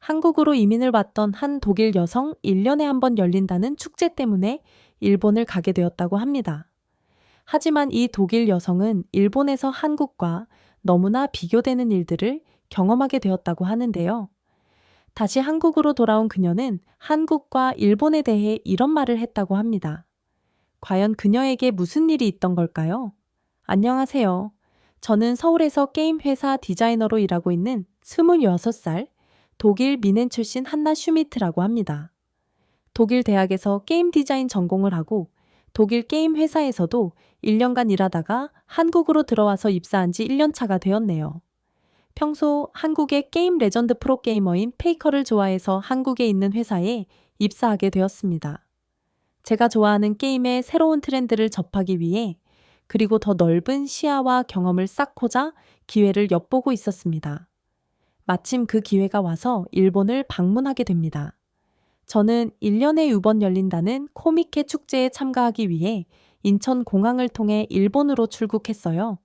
한국으로 이민을 왔던 한 독일 여성 1년에 한 번 열린다는 축제 때문에 일본을 가게 되었다고 합니다. 하지만 이 독일 여성은 일본에서 한국과 너무나 비교되는 일들을 경험하게 되었다고 하는데요. 다시 한국으로 돌아온 그녀는 한국과 일본에 대해 이런 말을 했다고 합니다. 과연 그녀에게 무슨 일이 있던 걸까요? 안녕하세요. 저는 서울에서 게임 회사 디자이너로 일하고 있는 26살 독일 미넨 출신 한나 슈미트라고 합니다. 독일 대학에서 게임 디자인 전공을 하고 독일 게임 회사에서도 1년간 일하다가 한국으로 들어와서 입사한 지 1년 차가 되었네요. 평소 한국의 게임 레전드 프로게이머인 페이커를 좋아해서 한국에 있는 회사에 입사하게 되었습니다. 제가 좋아하는 게임의 새로운 트렌드를 접하기 위해 그리고 더 넓은 시야와 경험을 쌓고자 기회를 엿보고 있었습니다. 마침 그 기회가 와서 일본을 방문하게 됩니다. 저는 1년에 2번 열린다는 코미케 축제에 참가하기 위해 인천공항을 통해 일본으로 출국했어요.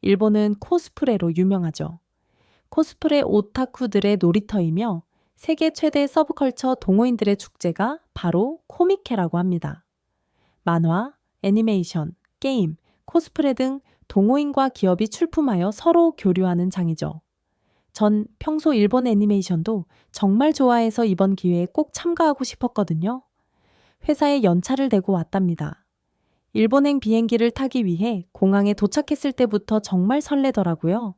일본은 코스프레로 유명하죠. 코스프레 오타쿠들의 놀이터이며 세계 최대 서브컬처 동호인들의 축제가 바로 코미케라고 합니다. 만화, 애니메이션, 게임, 코스프레 등 동호인과 기업이 출품하여 서로 교류하는 장이죠. 전 평소 일본 애니메이션도 정말 좋아해서 이번 기회에 꼭 참가하고 싶었거든요. 회사에 연차를 내고 왔답니다. 일본행 비행기를 타기 위해 공항에 도착했을 때부터 정말 설레더라고요.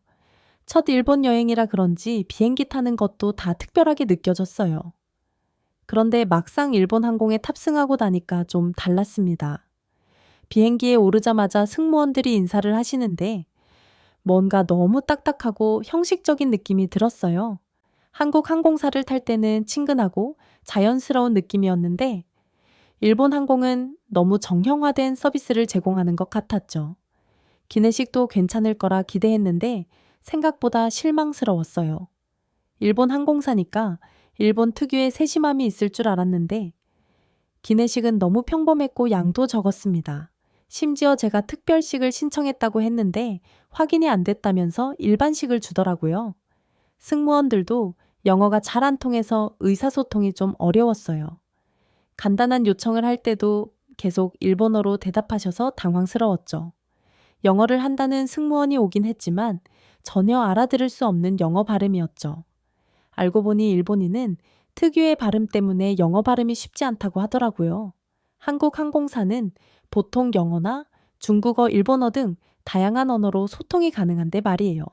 첫 일본 여행이라 그런지 비행기 타는 것도 다 특별하게 느껴졌어요. 그런데 막상 일본 항공에 탑승하고 나니까 좀 달랐습니다. 비행기에 오르자마자 승무원들이 인사를 하시는데 뭔가 너무 딱딱하고 형식적인 느낌이 들었어요. 한국 항공사를 탈 때는 친근하고 자연스러운 느낌이었는데 일본 항공은 너무 정형화된 서비스를 제공하는 것 같았죠. 기내식도 괜찮을 거라 기대했는데 생각보다 실망스러웠어요. 일본 항공사니까 일본 특유의 세심함이 있을 줄 알았는데 기내식은 너무 평범했고 양도 적었습니다. 심지어 제가 특별식을 신청했다고 했는데 확인이 안 됐다면서 일반식을 주더라고요. 승무원들도 영어가 잘 안 통해서 의사소통이 좀 어려웠어요. 간단한 요청을 할 때도 계속 일본어로 대답하셔서 당황스러웠죠. 영어를 한다는 승무원이 오긴 했지만 전혀 알아들을 수 없는 영어 발음이었죠. 알고 보니 일본인은 특유의 발음 때문에 영어 발음이 쉽지 않다고 하더라고요. 한국 항공사는 보통 영어나 중국어, 일본어 등 다양한 언어로 소통이 가능한데 말이에요.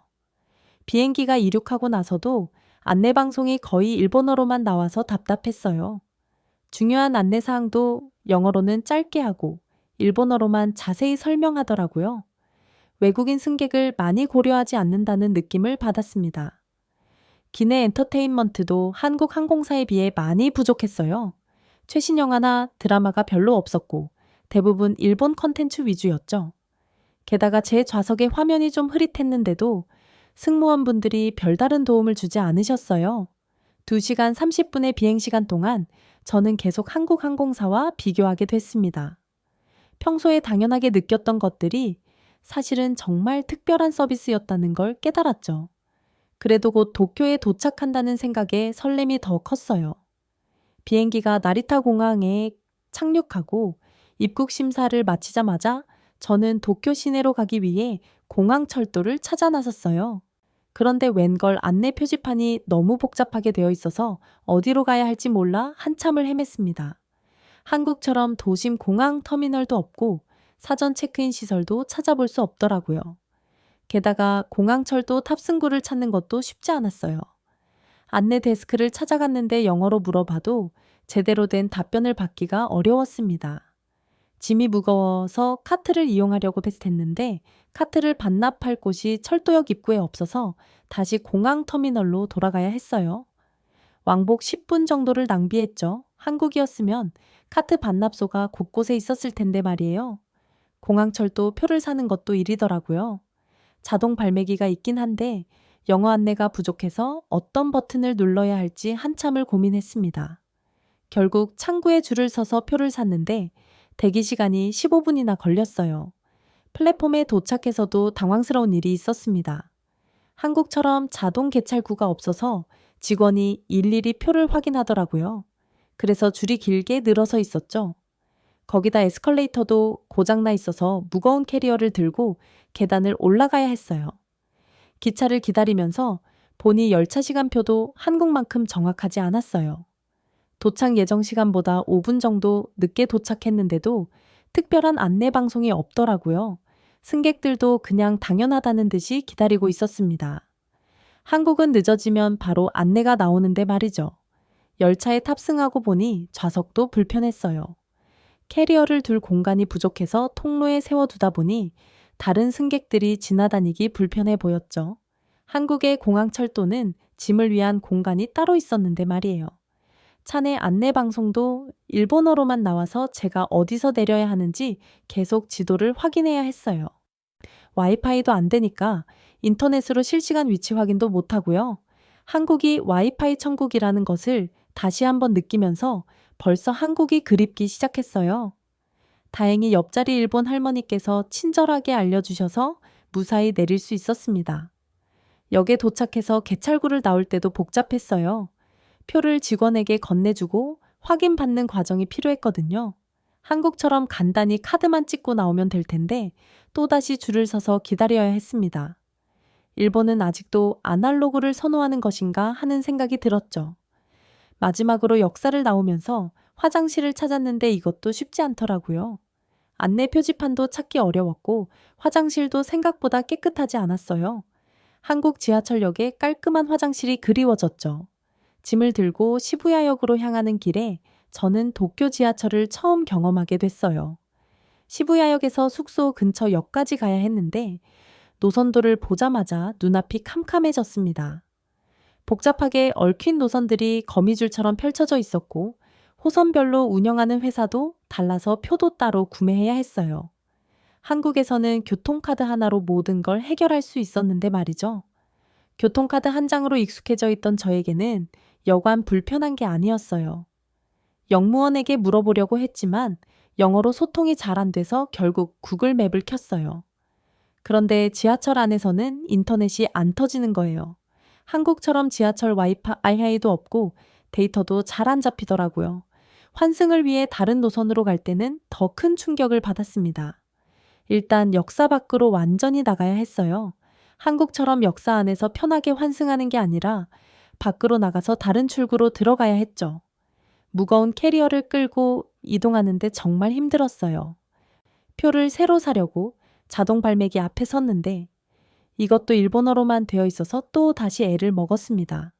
비행기가 이륙하고 나서도 안내방송이 거의 일본어로만 나와서 답답했어요. 중요한 안내사항도 영어로는 짧게 하고 일본어로만 자세히 설명하더라고요. 외국인 승객을 많이 고려하지 않는다는 느낌을 받았습니다. 기내 엔터테인먼트도 한국 항공사에 비해 많이 부족했어요. 최신 영화나 드라마가 별로 없었고 대부분 일본 컨텐츠 위주였죠. 게다가 제 좌석의 화면이 좀 흐릿했는데도 승무원분들이 별다른 도움을 주지 않으셨어요. 2시간 30분의 비행시간 동안 저는 계속 한국 항공사와 비교하게 됐습니다. 평소에 당연하게 느꼈던 것들이 사실은 정말 특별한 서비스였다는 걸 깨달았죠. 그래도 곧 도쿄에 도착한다는 생각에 설렘이 더 컸어요. 비행기가 나리타 공항에 착륙하고 입국 심사를 마치자마자 저는 도쿄 시내로 가기 위해 공항 철도를 찾아 나섰어요. 그런데 웬걸 안내 표지판이 너무 복잡하게 되어 있어서 어디로 가야 할지 몰라 한참을 헤맸습니다. 한국처럼 도심 공항 터미널도 없고 사전 체크인 시설도 찾아볼 수 없더라고요. 게다가 공항철도 탑승구를 찾는 것도 쉽지 않았어요. 안내 데스크를 찾아갔는데 영어로 물어봐도 제대로 된 답변을 받기가 어려웠습니다. 짐이 무거워서 카트를 이용하려고 했는데 카트를 반납할 곳이 철도역 입구에 없어서 다시 공항 터미널로 돌아가야 했어요. 왕복 10분 정도를 낭비했죠. 한국이었으면 카트 반납소가 곳곳에 있었을 텐데 말이에요. 공항철도 표를 사는 것도 일이더라고요. 자동 발매기가 있긴 한데 영어 안내가 부족해서 어떤 버튼을 눌러야 할지 한참을 고민했습니다. 결국 창구에 줄을 서서 표를 샀는데 대기 시간이 15분이나 걸렸어요. 플랫폼에 도착해서도 당황스러운 일이 있었습니다. 한국처럼 자동 개찰구가 없어서 직원이 일일이 표를 확인하더라고요. 그래서 줄이 길게 늘어서 있었죠. 거기다 에스컬레이터도 고장나 있어서 무거운 캐리어를 들고 계단을 올라가야 했어요. 기차를 기다리면서 보니 열차 시간표도 한국만큼 정확하지 않았어요. 도착 예정 시간보다 5분 정도 늦게 도착했는데도 특별한 안내 방송이 없더라고요. 승객들도 그냥 당연하다는 듯이 기다리고 있었습니다. 한국은 늦어지면 바로 안내가 나오는데 말이죠. 열차에 탑승하고 보니 좌석도 불편했어요. 캐리어를 둘 공간이 부족해서 통로에 세워두다 보니 다른 승객들이 지나다니기 불편해 보였죠. 한국의 공항철도는 짐을 위한 공간이 따로 있었는데 말이에요. 차내 안내 방송도 일본어로만 나와서 제가 어디서 내려야 하는지 계속 지도를 확인해야 했어요. 와이파이도 안 되니까 인터넷으로 실시간 위치 확인도 못하고요. 한국이 와이파이 천국이라는 것을 다시 한번 느끼면서 벌써 한국이 그립기 시작했어요. 다행히 옆자리 일본 할머니께서 친절하게 알려주셔서 무사히 내릴 수 있었습니다. 역에 도착해서 개찰구를 나올 때도 복잡했어요. 표를 직원에게 건네주고 확인받는 과정이 필요했거든요. 한국처럼 간단히 카드만 찍고 나오면 될 텐데 또다시 줄을 서서 기다려야 했습니다. 일본은 아직도 아날로그를 선호하는 것인가 하는 생각이 들었죠. 마지막으로 역사를 나오면서 화장실을 찾았는데 이것도 쉽지 않더라고요. 안내 표지판도 찾기 어려웠고 화장실도 생각보다 깨끗하지 않았어요. 한국 지하철역에 깔끔한 화장실이 그리워졌죠. 짐을 들고 시부야역으로 향하는 길에 저는 도쿄 지하철을 처음 경험하게 됐어요. 시부야역에서 숙소 근처 역까지 가야 했는데 노선도를 보자마자 눈앞이 캄캄해졌습니다. 복잡하게 얽힌 노선들이 거미줄처럼 펼쳐져 있었고 호선별로 운영하는 회사도 달라서 표도 따로 구매해야 했어요. 한국에서는 교통카드 하나로 모든 걸 해결할 수 있었는데 말이죠. 교통카드 한 장으로 익숙해져 있던 저에게는 여간 불편한 게 아니었어요. 역무원에게 물어보려고 했지만 영어로 소통이 잘 안 돼서 결국 구글 맵을 켰어요. 그런데 지하철 안에서는 인터넷이 안 터지는 거예요. 한국처럼 지하철 와이파이도 없고 데이터도 잘 안 잡히더라고요. 환승을 위해 다른 노선으로 갈 때는 더 큰 충격을 받았습니다. 일단 역사 밖으로 완전히 나가야 했어요. 한국처럼 역사 안에서 편하게 환승하는 게 아니라 밖으로 나가서 다른 출구로 들어가야 했죠. 무거운 캐리어를 끌고 이동하는데 정말 힘들었어요. 표를 새로 사려고 자동 발매기 앞에 섰는데 이것도 일본어로만 되어 있어서 또 다시 애를 먹었습니다.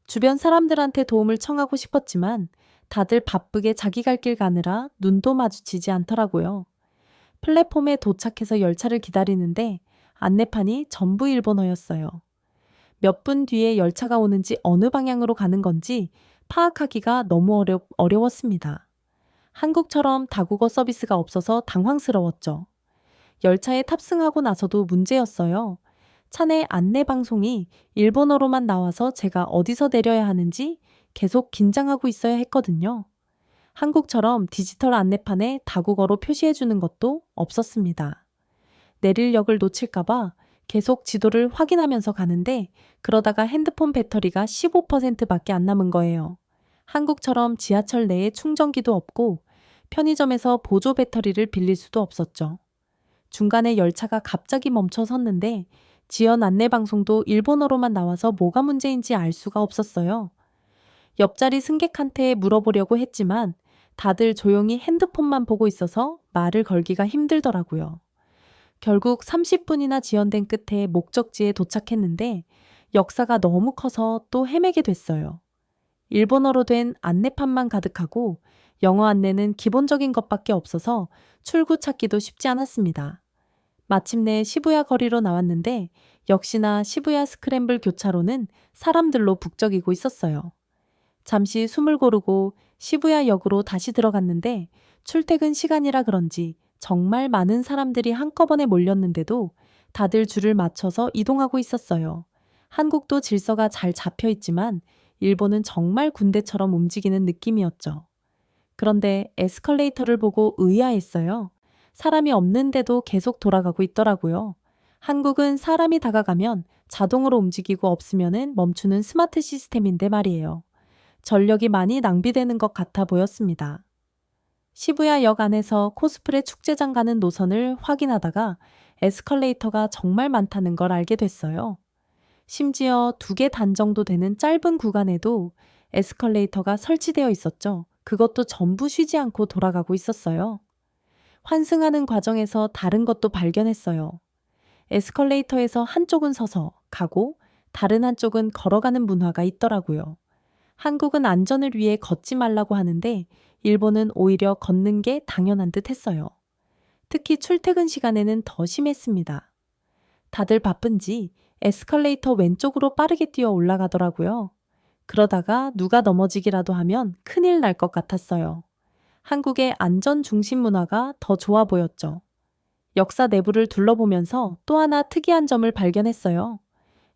주변 사람들한테 도움을 청하고 싶었지만 다들 바쁘게 자기 갈 길 가느라 눈도 마주치지 않더라고요. 플랫폼에 도착해서 열차를 기다리는데 안내판이 전부 일본어였어요. 몇 분 뒤에 열차가 오는지 어느 방향으로 가는 건지 파악하기가 너무 어려웠습니다. 한국처럼 다국어 서비스가 없어서 당황스러웠죠. 열차에 탑승하고 나서도 문제였어요. 차내 안내 방송이 일본어로만 나와서 제가 어디서 내려야 하는지 계속 긴장하고 있어야 했거든요. 한국처럼 디지털 안내판에 다국어로 표시해주는 것도 없었습니다. 내릴 역을 놓칠까봐 계속 지도를 확인하면서 가는데 그러다가 핸드폰 배터리가 15%밖에 안 남은 거예요. 한국처럼 지하철 내에 충전기도 없고 편의점에서 보조 배터리를 빌릴 수도 없었죠. 중간에 열차가 갑자기 멈춰 섰는데 지연 안내 방송도 일본어로만 나와서 뭐가 문제인지 알 수가 없었어요. 옆자리 승객한테 물어보려고 했지만 다들 조용히 핸드폰만 보고 있어서 말을 걸기가 힘들더라고요. 결국 30분이나 지연된 끝에 목적지에 도착했는데 역사가 너무 커서 또 헤매게 됐어요. 일본어로 된 안내판만 가득하고 영어 안내는 기본적인 것밖에 없어서 출구 찾기도 쉽지 않았습니다. 마침내 시부야 거리로 나왔는데 역시나 시부야 스크램블 교차로는 사람들로 북적이고 있었어요. 잠시 숨을 고르고 시부야 역으로 다시 들어갔는데 출퇴근 시간이라 그런지 정말 많은 사람들이 한꺼번에 몰렸는데도 다들 줄을 맞춰서 이동하고 있었어요. 한국도 질서가 잘 잡혀 있지만 일본은 정말 군대처럼 움직이는 느낌이었죠. 그런데 에스컬레이터를 보고 의아했어요. 사람이 없는데도 계속 돌아가고 있더라고요. 한국은 사람이 다가가면 자동으로 움직이고 없으면은 멈추는 스마트 시스템인데 말이에요. 전력이 많이 낭비되는 것 같아 보였습니다. 시부야역 안에서 코스프레 축제장 가는 노선을 확인하다가 에스컬레이터가 정말 많다는 걸 알게 됐어요. 심지어 2개 단 정도 되는 짧은 구간에도 에스컬레이터가 설치되어 있었죠. 그것도 전부 쉬지 않고 돌아가고 있었어요. 환승하는 과정에서 다른 것도 발견했어요. 에스컬레이터에서 한쪽은 서서 가고 다른 한쪽은 걸어가는 문화가 있더라고요. 한국은 안전을 위해 걷지 말라고 하는데 일본은 오히려 걷는 게 당연한 듯 했어요. 특히 출퇴근 시간에는 더 심했습니다. 다들 바쁜지 에스컬레이터 왼쪽으로 빠르게 뛰어 올라가더라고요. 그러다가 누가 넘어지기라도 하면 큰일 날 것 같았어요. 한국의 안전 중심 문화가 더 좋아 보였죠. 역사 내부를 둘러보면서 또 하나 특이한 점을 발견했어요.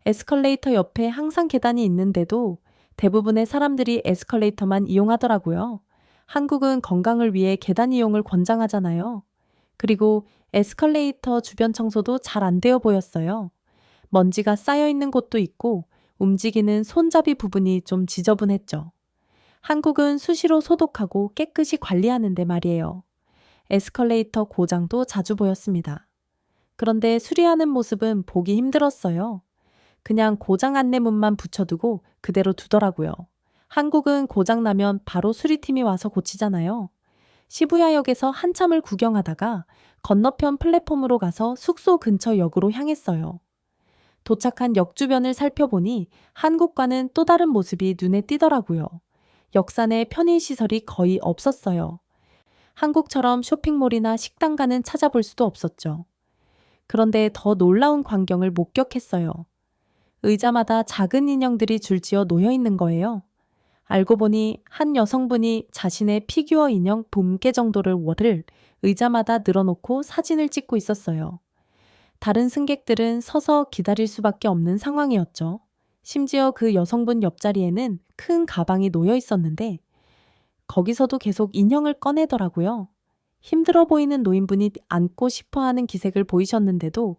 에스컬레이터 옆에 항상 계단이 있는데도 대부분의 사람들이 에스컬레이터만 이용하더라고요. 한국은 건강을 위해 계단 이용을 권장하잖아요. 그리고 에스컬레이터 주변 청소도 잘 안 되어 보였어요. 먼지가 쌓여 있는 곳도 있고 움직이는 손잡이 부분이 좀 지저분했죠. 한국은 수시로 소독하고 깨끗이 관리하는데 말이에요. 에스컬레이터 고장도 자주 보였습니다. 그런데 수리하는 모습은 보기 힘들었어요. 그냥 고장 안내문만 붙여두고 그대로 두더라고요. 한국은 고장나면 바로 수리팀이 와서 고치잖아요. 시부야역에서 한참을 구경하다가 건너편 플랫폼으로 가서 숙소 근처 역으로 향했어요. 도착한 역 주변을 살펴보니 한국과는 또 다른 모습이 눈에 띄더라고요. 역사 내 편의시설이 거의 없었어요. 한국처럼 쇼핑몰이나 식당가는 찾아볼 수도 없었죠. 그런데 더 놀라운 광경을 목격했어요. 의자마다 작은 인형들이 줄지어 놓여 있는 거예요. 알고 보니 한 여성분이 자신의 피규어 인형 봄개 정도를 월을 의자마다 늘어놓고 사진을 찍고 있었어요. 다른 승객들은 서서 기다릴 수밖에 없는 상황이었죠. 심지어 그 여성분 옆자리에는 큰 가방이 놓여 있었는데 거기서도 계속 인형을 꺼내더라고요. 힘들어 보이는 노인분이 안고 싶어 하는 기색을 보이셨는데도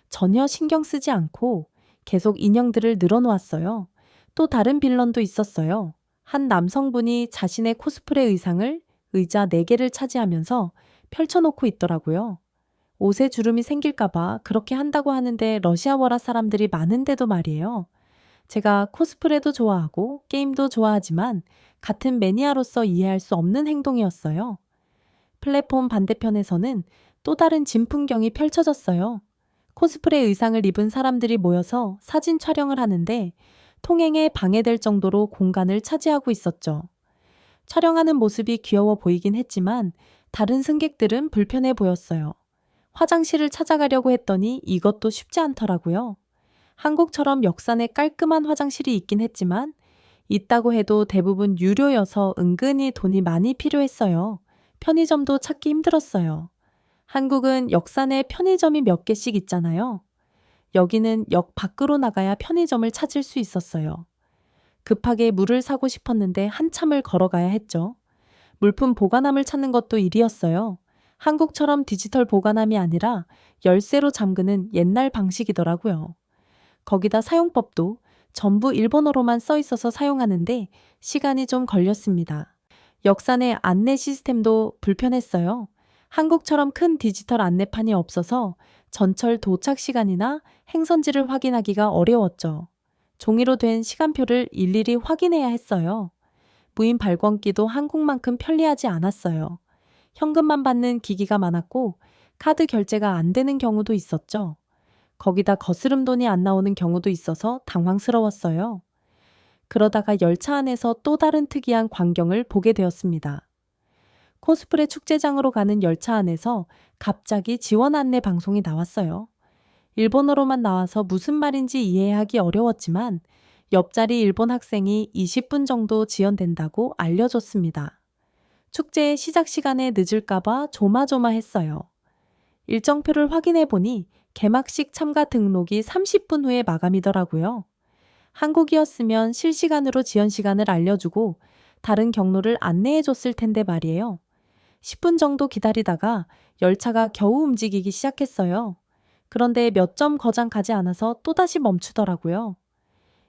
전혀 신경 쓰지 않고 계속 인형들을 늘어놓았어요. 또 다른 빌런도 있었어요. 한 남성분이 자신의 코스프레 의상을 의자 4개를 차지하면서 펼쳐놓고 있더라고요. 옷에 주름이 생길까봐 그렇게 한다고 하는데 러시아워라 사람들이 많은데도 말이에요. 제가 코스프레도 좋아하고 게임도 좋아하지만 같은 매니아로서 이해할 수 없는 행동이었어요. 플랫폼 반대편에서는 또 다른 진풍경이 펼쳐졌어요. 코스프레 의상을 입은 사람들이 모여서 사진 촬영을 하는데 통행에 방해될 정도로 공간을 차지하고 있었죠. 촬영하는 모습이 귀여워 보이긴 했지만 다른 승객들은 불편해 보였어요. 화장실을 찾아가려고 했더니 이것도 쉽지 않더라고요. 한국처럼 역산에 깔끔한 화장실이 있긴 했지만 있다고 해도 대부분 유료여서 은근히 돈이 많이 필요했어요. 편의점도 찾기 힘들었어요. 한국은 역산에 편의점이 몇 개씩 있잖아요. 여기는 역 밖으로 나가야 편의점을 찾을 수 있었어요. 급하게 물을 사고 싶었는데 한참을 걸어가야 했죠. 물품 보관함을 찾는 것도 일이었어요. 한국처럼 디지털 보관함이 아니라 열쇠로 잠그는 옛날 방식이더라고요. 거기다 사용법도 전부 일본어로만 써 있어서 사용하는데 시간이 좀 걸렸습니다. 역산의 안내 시스템도 불편했어요. 한국처럼 큰 디지털 안내판이 없어서 전철 도착 시간이나 행선지를 확인하기가 어려웠죠. 종이로 된 시간표를 일일이 확인해야 했어요. 무인 발권기도 한국만큼 편리하지 않았어요. 현금만 받는 기기가 많았고 카드 결제가 안 되는 경우도 있었죠. 거기다 거스름 돈이 안 나오는 경우도 있어서 당황스러웠어요. 그러다가 열차 안에서 또 다른 특이한 광경을 보게 되었습니다. 코스프레 축제장으로 가는 열차 안에서 갑자기 지원 안내 방송이 나왔어요. 일본어로만 나와서 무슨 말인지 이해하기 어려웠지만 옆자리 일본 학생이 20분 정도 지연된다고 알려줬습니다. 축제의 시작 시간에 늦을까봐 조마조마했어요. 일정표를 확인해 보니 개막식 참가 등록이 30분 후에 마감이더라고요. 한국이었으면 실시간으로 지연 시간을 알려주고 다른 경로를 안내해 줬을 텐데 말이에요. 10분 정도 기다리다가 열차가 겨우 움직이기 시작했어요. 그런데 몇 점 거장 가지 않아서 또다시 멈추더라고요.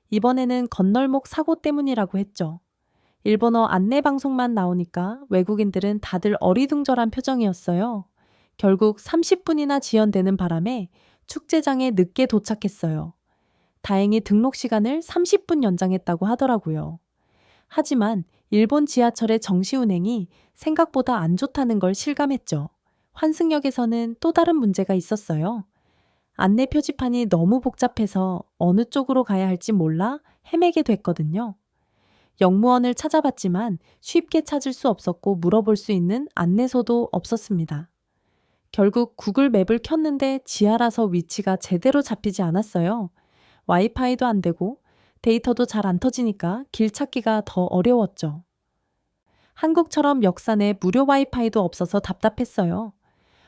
이번에는 건널목 사고 때문이라고 했죠. 일본어 안내 방송만 나오니까 외국인들은 다들 어리둥절한 표정이었어요. 결국 30분이나 지연되는 바람에 축제장에 늦게 도착했어요. 다행히 등록 시간을 30분 연장했다고 하더라고요. 하지만 일본 지하철의 정시 운행이 생각보다 안 좋다는 걸 실감했죠. 환승역에서는 또 다른 문제가 있었어요. 안내 표지판이 너무 복잡해서 어느 쪽으로 가야 할지 몰라 헤매게 됐거든요. 역무원을 찾아봤지만 쉽게 찾을 수 없었고 물어볼 수 있는 안내소도 없었습니다. 결국 구글 맵을 켰는데 지하라서 위치가 제대로 잡히지 않았어요. 와이파이도 안 되고 데이터도 잘 안 터지니까 길 찾기가 더 어려웠죠. 한국처럼 역산에 무료 와이파이도 없어서 답답했어요.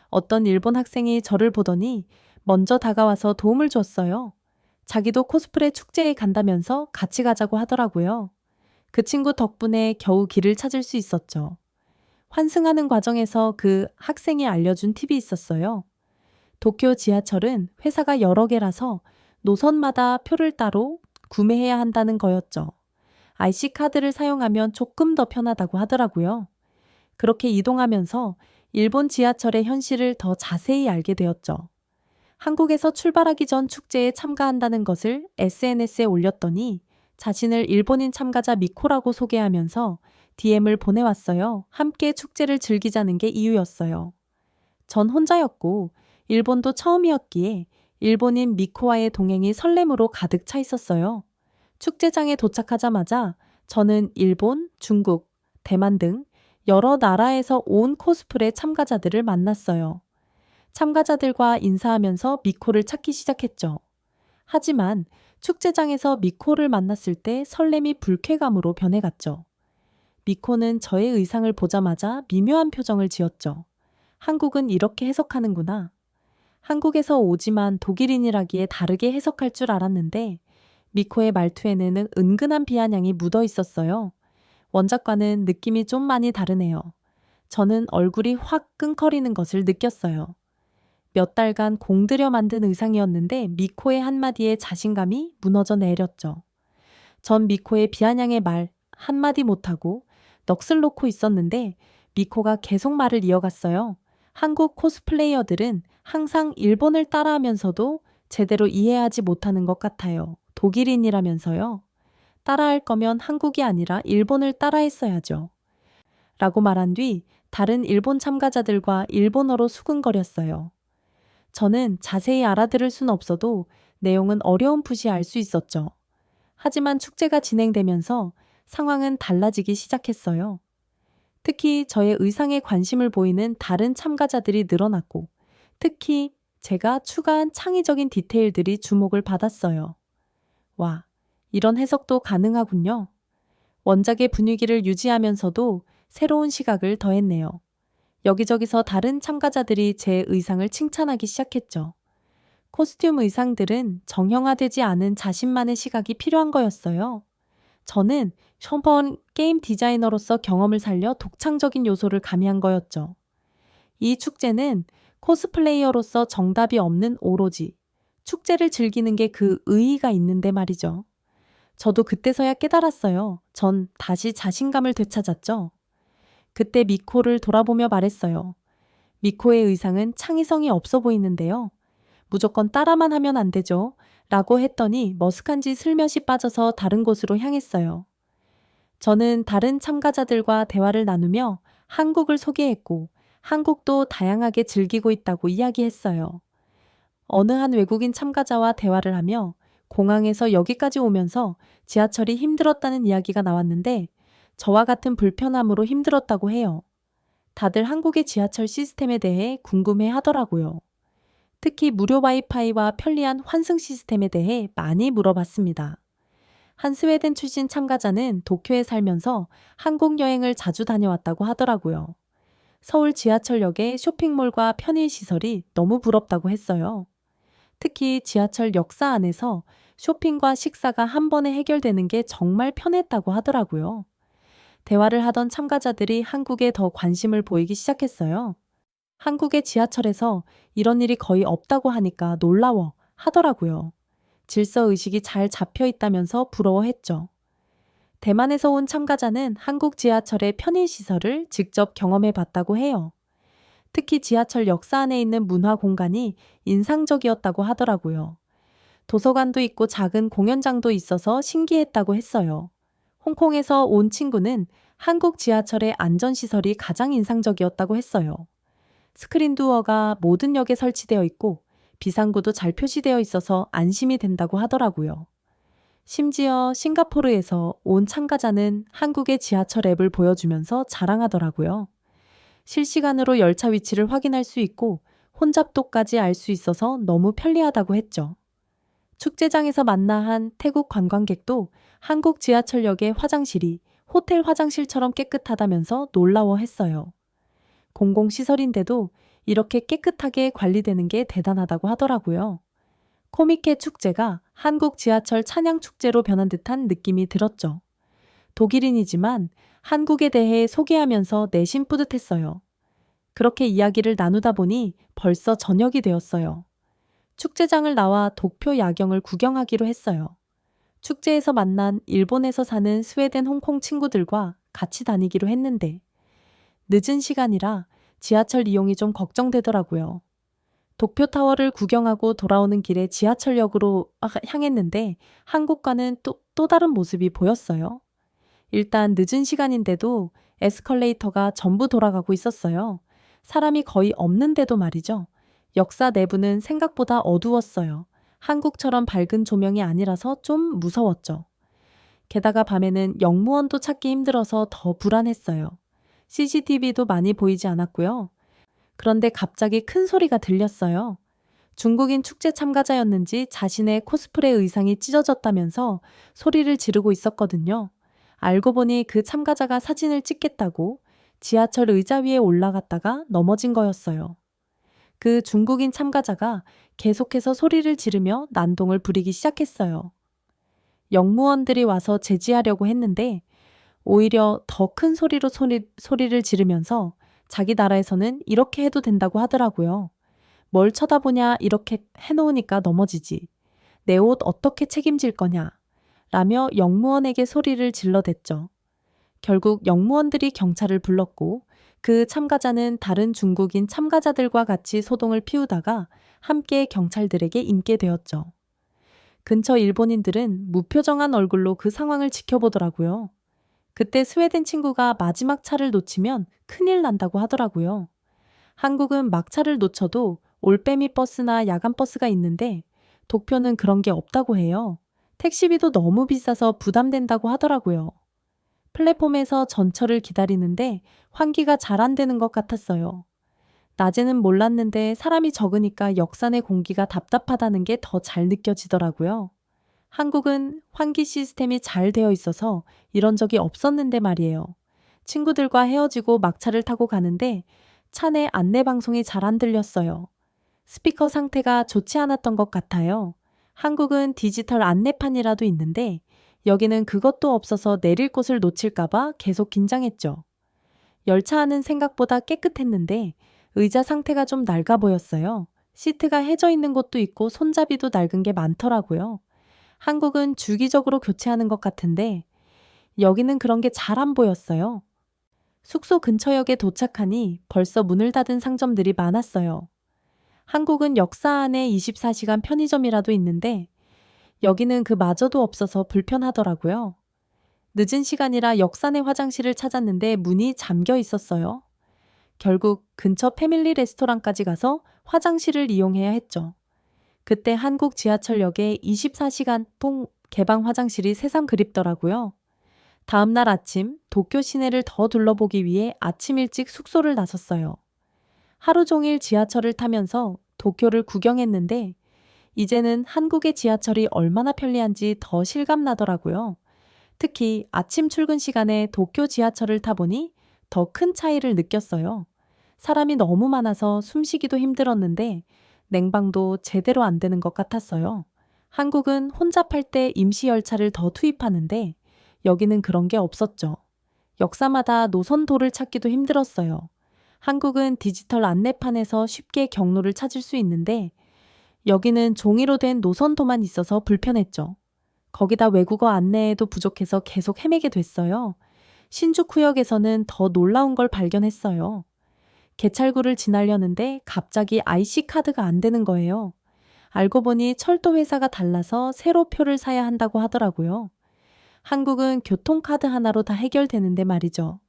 어떤 일본 학생이 저를 보더니 먼저 다가와서 도움을 줬어요. 자기도 코스프레 축제에 간다면서 같이 가자고 하더라고요. 그 친구 덕분에 겨우 길을 찾을 수 있었죠. 환승하는 과정에서 그 학생이 알려준 팁이 있었어요. 도쿄 지하철은 회사가 여러 개라서 노선마다 표를 따로 구매해야 한다는 거였죠. IC카드를 사용하면 조금 더 편하다고 하더라고요. 그렇게 이동하면서 일본 지하철의 현실을 더 자세히 알게 되었죠. 한국에서 출발하기 전 축제에 참가한다는 것을 SNS에 올렸더니 자신을 일본인 참가자 미코라고 소개하면서 DM을 보내왔어요. 함께 축제를 즐기자는 게 이유였어요. 전 혼자였고 일본도 처음이었기에 일본인 미코와의 동행이 설렘으로 가득 차 있었어요. 축제장에 도착하자마자 저는 일본, 중국, 대만 등 여러 나라에서 온 코스프레 참가자들을 만났어요. 참가자들과 인사하면서 미코를 찾기 시작했죠. 하지만 축제장에서 미코를 만났을 때 설렘이 불쾌감으로 변해갔죠. 미코는 저의 의상을 보자마자 미묘한 표정을 지었죠. 한국은 이렇게 해석하는구나. 한국에서 오지만 독일인이라기에 다르게 해석할 줄 알았는데 미코의 말투에는 은근한 비아냥이 묻어 있었어요. 원작과는 느낌이 좀 많이 다르네요. 저는 얼굴이 확 끙커리는 것을 느꼈어요. 몇 달간 공들여 만든 의상이었는데 미코의 한마디에 자신감이 무너져 내렸죠. 전 미코의 비아냥의 말 한마디 못하고 넋을 놓고 있었는데 미코가 계속 말을 이어갔어요. 한국 코스플레이어들은 항상 일본을 따라하면서도 제대로 이해하지 못하는 것 같아요. 독일인이라면서요. 따라할 거면 한국이 아니라 일본을 따라했어야죠. 라고 말한 뒤 다른 일본 참가자들과 일본어로 수근거렸어요. 저는 자세히 알아들을 순 없어도 내용은 어려움풋이 알 수 있었죠. 하지만 축제가 진행되면서 상황은 달라지기 시작했어요. 특히 저의 의상에 관심을 보이는 다른 참가자들이 늘어났고, 특히 제가 추가한 창의적인 디테일들이 주목을 받았어요. 와, 이런 해석도 가능하군요. 원작의 분위기를 유지하면서도 새로운 시각을 더했네요. 여기저기서 다른 참가자들이 제 의상을 칭찬하기 시작했죠. 코스튬 의상들은 정형화되지 않은 자신만의 시각이 필요한 거였어요. 저는 션번 게임 디자이너로서 경험을 살려 독창적인 요소를 가미한 거였죠. 이 축제는 코스플레이어로서 정답이 없는 오로지 축제를 즐기는 게 그 의의가 있는데 말이죠. 저도 그때서야 깨달았어요. 전 다시 자신감을 되찾았죠. 그때 미코를 돌아보며 말했어요. 미코의 의상은 창의성이 없어 보이는데요. 무조건 따라만 하면 안 되죠. 라고 했더니 머쓱한지 슬며시 빠져서 다른 곳으로 향했어요. 저는 다른 참가자들과 대화를 나누며 한국을 소개했고 한국도 다양하게 즐기고 있다고 이야기했어요. 어느 한 외국인 참가자와 대화를 하며 공항에서 여기까지 오면서 지하철이 힘들었다는 이야기가 나왔는데 저와 같은 불편함으로 힘들었다고 해요. 다들 한국의 지하철 시스템에 대해 궁금해 하더라고요. 특히 무료 와이파이와 편리한 환승 시스템에 대해 많이 물어봤습니다. 한 스웨덴 출신 참가자는 도쿄에 살면서 한국 여행을 자주 다녀왔다고 하더라고요. 서울 지하철역의 쇼핑몰과 편의시설이 너무 부럽다고 했어요. 특히 지하철 역사 안에서 쇼핑과 식사가 한 번에 해결되는 게 정말 편했다고 하더라고요. 대화를 하던 참가자들이 한국에 더 관심을 보이기 시작했어요. 한국의 지하철에서 이런 일이 거의 없다고 하니까 놀라워 하더라고요. 질서 의식이 잘 잡혀 있다면서 부러워했죠. 대만에서 온 참가자는 한국 지하철의 편의시설을 직접 경험해 봤다고 해요. 특히 지하철 역사 안에 있는 문화 공간이 인상적이었다고 하더라고요. 도서관도 있고 작은 공연장도 있어서 신기했다고 했어요. 홍콩에서 온 친구는 한국 지하철의 안전시설이 가장 인상적이었다고 했어요. 스크린 도어가 모든 역에 설치되어 있고 비상구도 잘 표시되어 있어서 안심이 된다고 하더라고요. 심지어 싱가포르에서 온 참가자는 한국의 지하철 앱을 보여주면서 자랑하더라고요. 실시간으로 열차 위치를 확인할 수 있고 혼잡도까지 알 수 있어서 너무 편리하다고 했죠. 축제장에서 만나 한 태국 관광객도 한국 지하철역의 화장실이 호텔 화장실처럼 깨끗하다면서 놀라워했어요. 공공시설인데도 이렇게 깨끗하게 관리되는 게 대단하다고 하더라고요. 코미케 축제가 한국 지하철 찬양 축제로 변한 듯한 느낌이 들었죠. 독일인이지만 한국에 대해 소개하면서 내심 뿌듯했어요. 그렇게 이야기를 나누다 보니 벌써 저녁이 되었어요. 축제장을 나와 도쿄 야경을 구경하기로 했어요. 축제에서 만난 일본에서 사는 스웨덴 홍콩 친구들과 같이 다니기로 했는데 늦은 시간이라 지하철 이용이 좀 걱정되더라고요. 도쿄타워를 구경하고 돌아오는 길에 지하철역으로 향했는데 한국과는 또 다른 모습이 보였어요. 일단 늦은 시간인데도 에스컬레이터가 전부 돌아가고 있었어요. 사람이 거의 없는데도 말이죠. 역사 내부는 생각보다 어두웠어요. 한국처럼 밝은 조명이 아니라서 좀 무서웠죠. 게다가 밤에는 역무원도 찾기 힘들어서 더 불안했어요. CCTV도 많이 보이지 않았고요. 그런데 갑자기 큰 소리가 들렸어요. 중국인 축제 참가자였는지 자신의 코스프레 의상이 찢어졌다면서 소리를 지르고 있었거든요. 알고 보니 그 참가자가 사진을 찍겠다고 지하철 의자 위에 올라갔다가 넘어진 거였어요. 그 중국인 참가자가 계속해서 소리를 지르며 난동을 부리기 시작했어요. 역무원들이 와서 제지하려고 했는데 오히려 더 큰 소리로 소리를 지르면서 자기 나라에서는 이렇게 해도 된다고 하더라고요. 뭘 쳐다보냐 이렇게 해놓으니까 넘어지지. 내 옷 어떻게 책임질 거냐. 라며 역무원에게 소리를 질러댔죠. 결국 역무원들이 경찰을 불렀고 그 참가자는 다른 중국인 참가자들과 같이 소동을 피우다가 함께 경찰들에게 인게 되었죠. 근처 일본인들은 무표정한 얼굴로 그 상황을 지켜보더라고요. 그때 스웨덴 친구가 마지막 차를 놓치면 큰일 난다고 하더라고요. 한국은 막차를 놓쳐도 올빼미 버스나 야간 버스가 있는데 도쿄는 그런 게 없다고 해요. 택시비도 너무 비싸서 부담된다고 하더라고요. 플랫폼에서 전철을 기다리는데 환기가 잘 안 되는 것 같았어요. 낮에는 몰랐는데 사람이 적으니까 역사 내 공기가 답답하다는 게 더 잘 느껴지더라고요. 한국은 환기 시스템이 잘 되어 있어서 이런 적이 없었는데 말이에요. 친구들과 헤어지고 막차를 타고 가는데 차 내 안내 방송이 잘 안 들렸어요. 스피커 상태가 좋지 않았던 것 같아요. 한국은 디지털 안내판이라도 있는데 여기는 그것도 없어서 내릴 곳을 놓칠까봐 계속 긴장했죠. 열차 안은 생각보다 깨끗했는데 의자 상태가 좀 낡아 보였어요. 시트가 해져 있는 곳도 있고 손잡이도 낡은 게 많더라고요. 한국은 주기적으로 교체하는 것 같은데 여기는 그런 게 잘 안 보였어요. 숙소 근처역에 도착하니 벌써 문을 닫은 상점들이 많았어요. 한국은 역사 안에 24시간 편의점이라도 있는데 여기는 그마저도 없어서 불편하더라고요. 늦은 시간이라 역사 내 화장실을 찾았는데 문이 잠겨 있었어요. 결국 근처 패밀리 레스토랑까지 가서 화장실을 이용해야 했죠. 그때 한국 지하철역에 24시간 통 개방 화장실이 새삼 그립더라고요. 다음 날 아침 도쿄 시내를 더 둘러보기 위해 아침 일찍 숙소를 나섰어요. 하루 종일 지하철을 타면서 도쿄를 구경했는데 이제는 한국의 지하철이 얼마나 편리한지 더 실감나더라고요. 특히 아침 출근 시간에 도쿄 지하철을 타보니 더 큰 차이를 느꼈어요. 사람이 너무 많아서 숨쉬기도 힘들었는데 냉방도 제대로 안 되는 것 같았어요. 한국은 혼잡할 때 임시 열차를 더 투입하는데 여기는 그런 게 없었죠. 역사마다 노선도를 찾기도 힘들었어요. 한국은 디지털 안내판에서 쉽게 경로를 찾을 수 있는데 여기는 종이로 된 노선도만 있어서 불편했죠. 거기다 외국어 안내에도 부족해서 계속 헤매게 됐어요. 신주쿠역에서는 더 놀라운 걸 발견했어요. 개찰구를 지나려는데 갑자기 IC 카드가 안 되는 거예요. 알고 보니 철도 회사가 달라서 새로 표를 사야 한다고 하더라고요. 한국은 교통카드 하나로 다 해결되는데 말이죠.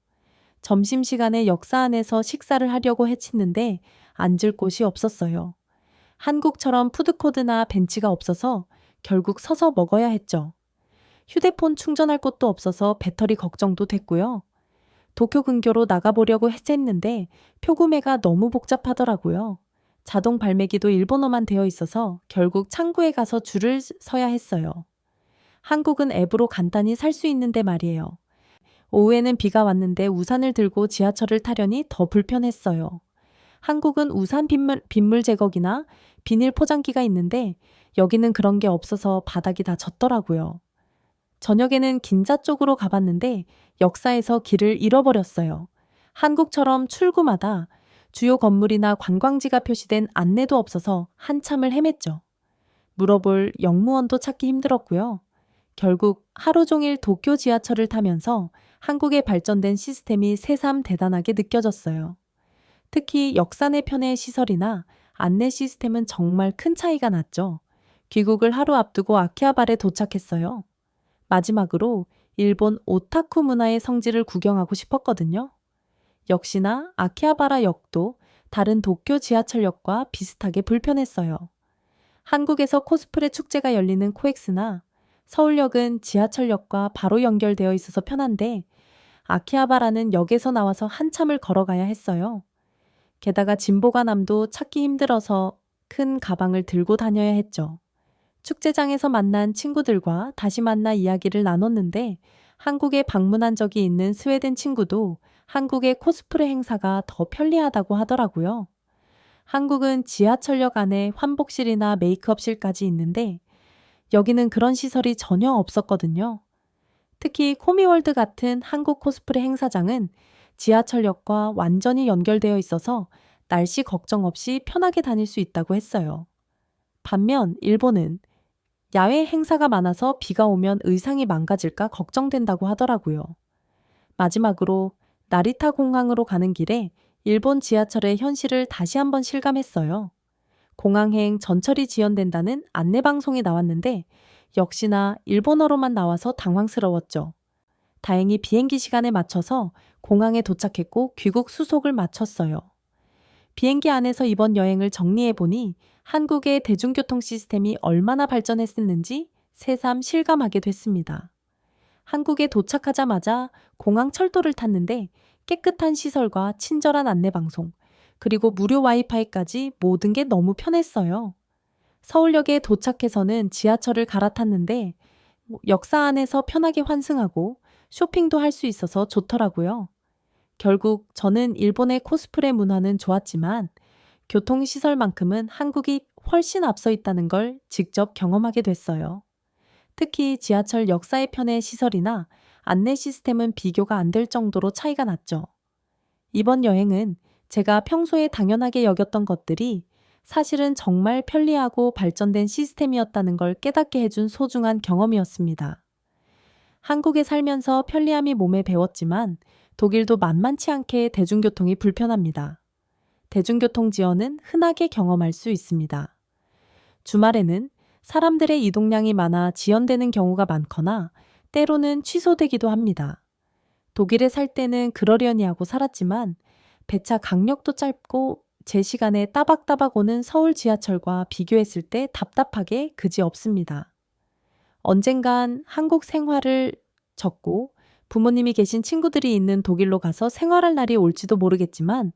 점심시간에 역사 안에서 식사를 하려고 해치는데 앉을 곳이 없었어요. 한국처럼 푸드코드나 벤치가 없어서 결국 서서 먹어야 했죠. 휴대폰 충전할 곳도 없어서 배터리 걱정도 됐고요. 도쿄 근교로 나가보려고 했는데 표 구매가 너무 복잡하더라고요. 자동 발매기도 일본어만 되어 있어서 결국 창구에 가서 줄을 서야 했어요. 한국은 앱으로 간단히 살 수 있는데 말이에요. 오후에는 비가 왔는데 우산을 들고 지하철을 타려니 더 불편했어요. 한국은 우산 빗물 제거기나 비닐 포장기가 있는데 여기는 그런 게 없어서 바닥이 다 젖더라고요. 저녁에는 긴자 쪽으로 가봤는데 역사에서 길을 잃어버렸어요. 한국처럼 출구마다 주요 건물이나 관광지가 표시된 안내도 없어서 한참을 헤맸죠. 물어볼 역무원도 찾기 힘들었고요. 결국 하루 종일 도쿄 지하철을 타면서 한국의 발전된 시스템이 새삼 대단하게 느껴졌어요. 특히 역사내 편의 시설이나 안내 시스템은 정말 큰 차이가 났죠. 귀국을 하루 앞두고 아키하바라에 도착했어요. 마지막으로 일본 오타쿠 문화의 성지를 구경하고 싶었거든요. 역시나 아키하바라 역도 다른 도쿄 지하철역과 비슷하게 불편했어요. 한국에서 코스프레 축제가 열리는 코엑스나 서울역은 지하철역과 바로 연결되어 있어서 편한데 아키하바라는 역에서 나와서 한참을 걸어가야 했어요. 게다가 진보가남도 찾기 힘들어서 큰 가방을 들고 다녀야 했죠. 축제장에서 만난 친구들과 다시 만나 이야기를 나눴는데 한국에 방문한 적이 있는 스웨덴 친구도 한국의 코스프레 행사가 더 편리하다고 하더라고요. 한국은 지하철역 안에 환복실이나 메이크업실까지 있는데 여기는 그런 시설이 전혀 없었거든요. 특히 코미월드 같은 한국 코스프레 행사장은 지하철역과 완전히 연결되어 있어서 날씨 걱정 없이 편하게 다닐 수 있다고 했어요. 반면 일본은 야외 행사가 많아서 비가 오면 의상이 망가질까 걱정된다고 하더라고요. 마지막으로 나리타 공항으로 가는 길에 일본 지하철의 현실을 다시 한번 실감했어요. 공항행 전철이 지연된다는 안내방송이 나왔는데 역시나 일본어로만 나와서 당황스러웠죠. 다행히 비행기 시간에 맞춰서 공항에 도착했고 귀국 수속을 마쳤어요. 비행기 안에서 이번 여행을 정리해보니 한국의 대중교통 시스템이 얼마나 발전했었는지 새삼 실감하게 됐습니다. 한국에 도착하자마자 공항 철도를 탔는데 깨끗한 시설과 친절한 안내방송, 그리고 무료 와이파이까지 모든 게 너무 편했어요. 서울역에 도착해서는 지하철을 갈아탔는데 역사 안에서 편하게 환승하고 쇼핑도 할 수 있어서 좋더라고요. 결국 저는 일본의 코스프레 문화는 좋았지만 교통시설만큼은 한국이 훨씬 앞서 있다는 걸 직접 경험하게 됐어요. 특히 지하철 역사의 편의 시설이나 안내 시스템은 비교가 안 될 정도로 차이가 났죠. 이번 여행은 제가 평소에 당연하게 여겼던 것들이 사실은 정말 편리하고 발전된 시스템이었다는 걸 깨닫게 해준 소중한 경험이었습니다. 한국에 살면서 편리함이 몸에 배웠지만 독일도 만만치 않게 대중교통이 불편합니다. 대중교통 지연은 흔하게 경험할 수 있습니다. 주말에는 사람들의 이동량이 많아 지연되는 경우가 많거나 때로는 취소되기도 합니다. 독일에 살 때는 그러려니 하고 살았지만 배차 간격도 짧고 제 시간에 따박따박 오는 서울 지하철과 비교했을 때 답답하게 그지없습니다. 언젠간 한국 생활을 접고 부모님이 계신 친구들이 있는 독일로 가서 생활할 날이 올지도 모르겠지만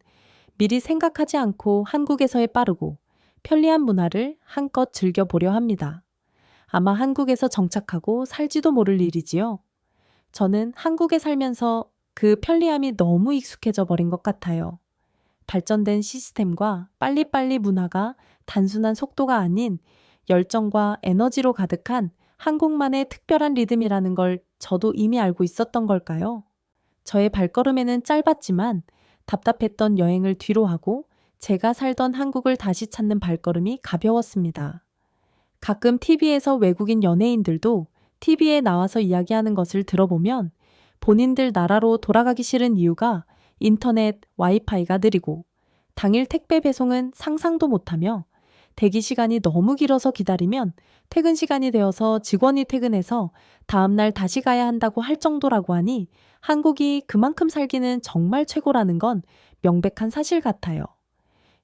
미리 생각하지 않고 한국에서의 빠르고 편리한 문화를 한껏 즐겨보려 합니다. 아마 한국에서 정착하고 살지도 모를 일이지요. 저는 한국에 살면서 그 편리함이 너무 익숙해져 버린 것 같아요. 발전된 시스템과 빨리빨리 문화가 단순한 속도가 아닌 열정과 에너지로 가득한 한국만의 특별한 리듬이라는 걸 저도 이미 알고 있었던 걸까요? 저의 발걸음에는 짧았지만 답답했던 여행을 뒤로하고 제가 살던 한국을 다시 찾는 발걸음이 가벼웠습니다. 가끔 TV에서 외국인 연예인들도 TV에 나와서 이야기하는 것을 들어보면 본인들 나라로 돌아가기 싫은 이유가 인터넷, 와이파이가 느리고 당일 택배 배송은 상상도 못하며 대기 시간이 너무 길어서 기다리면 퇴근 시간이 되어서 직원이 퇴근해서 다음날 다시 가야 한다고 할 정도라고 하니 한국이 그만큼 살기는 정말 최고라는 건 명백한 사실 같아요.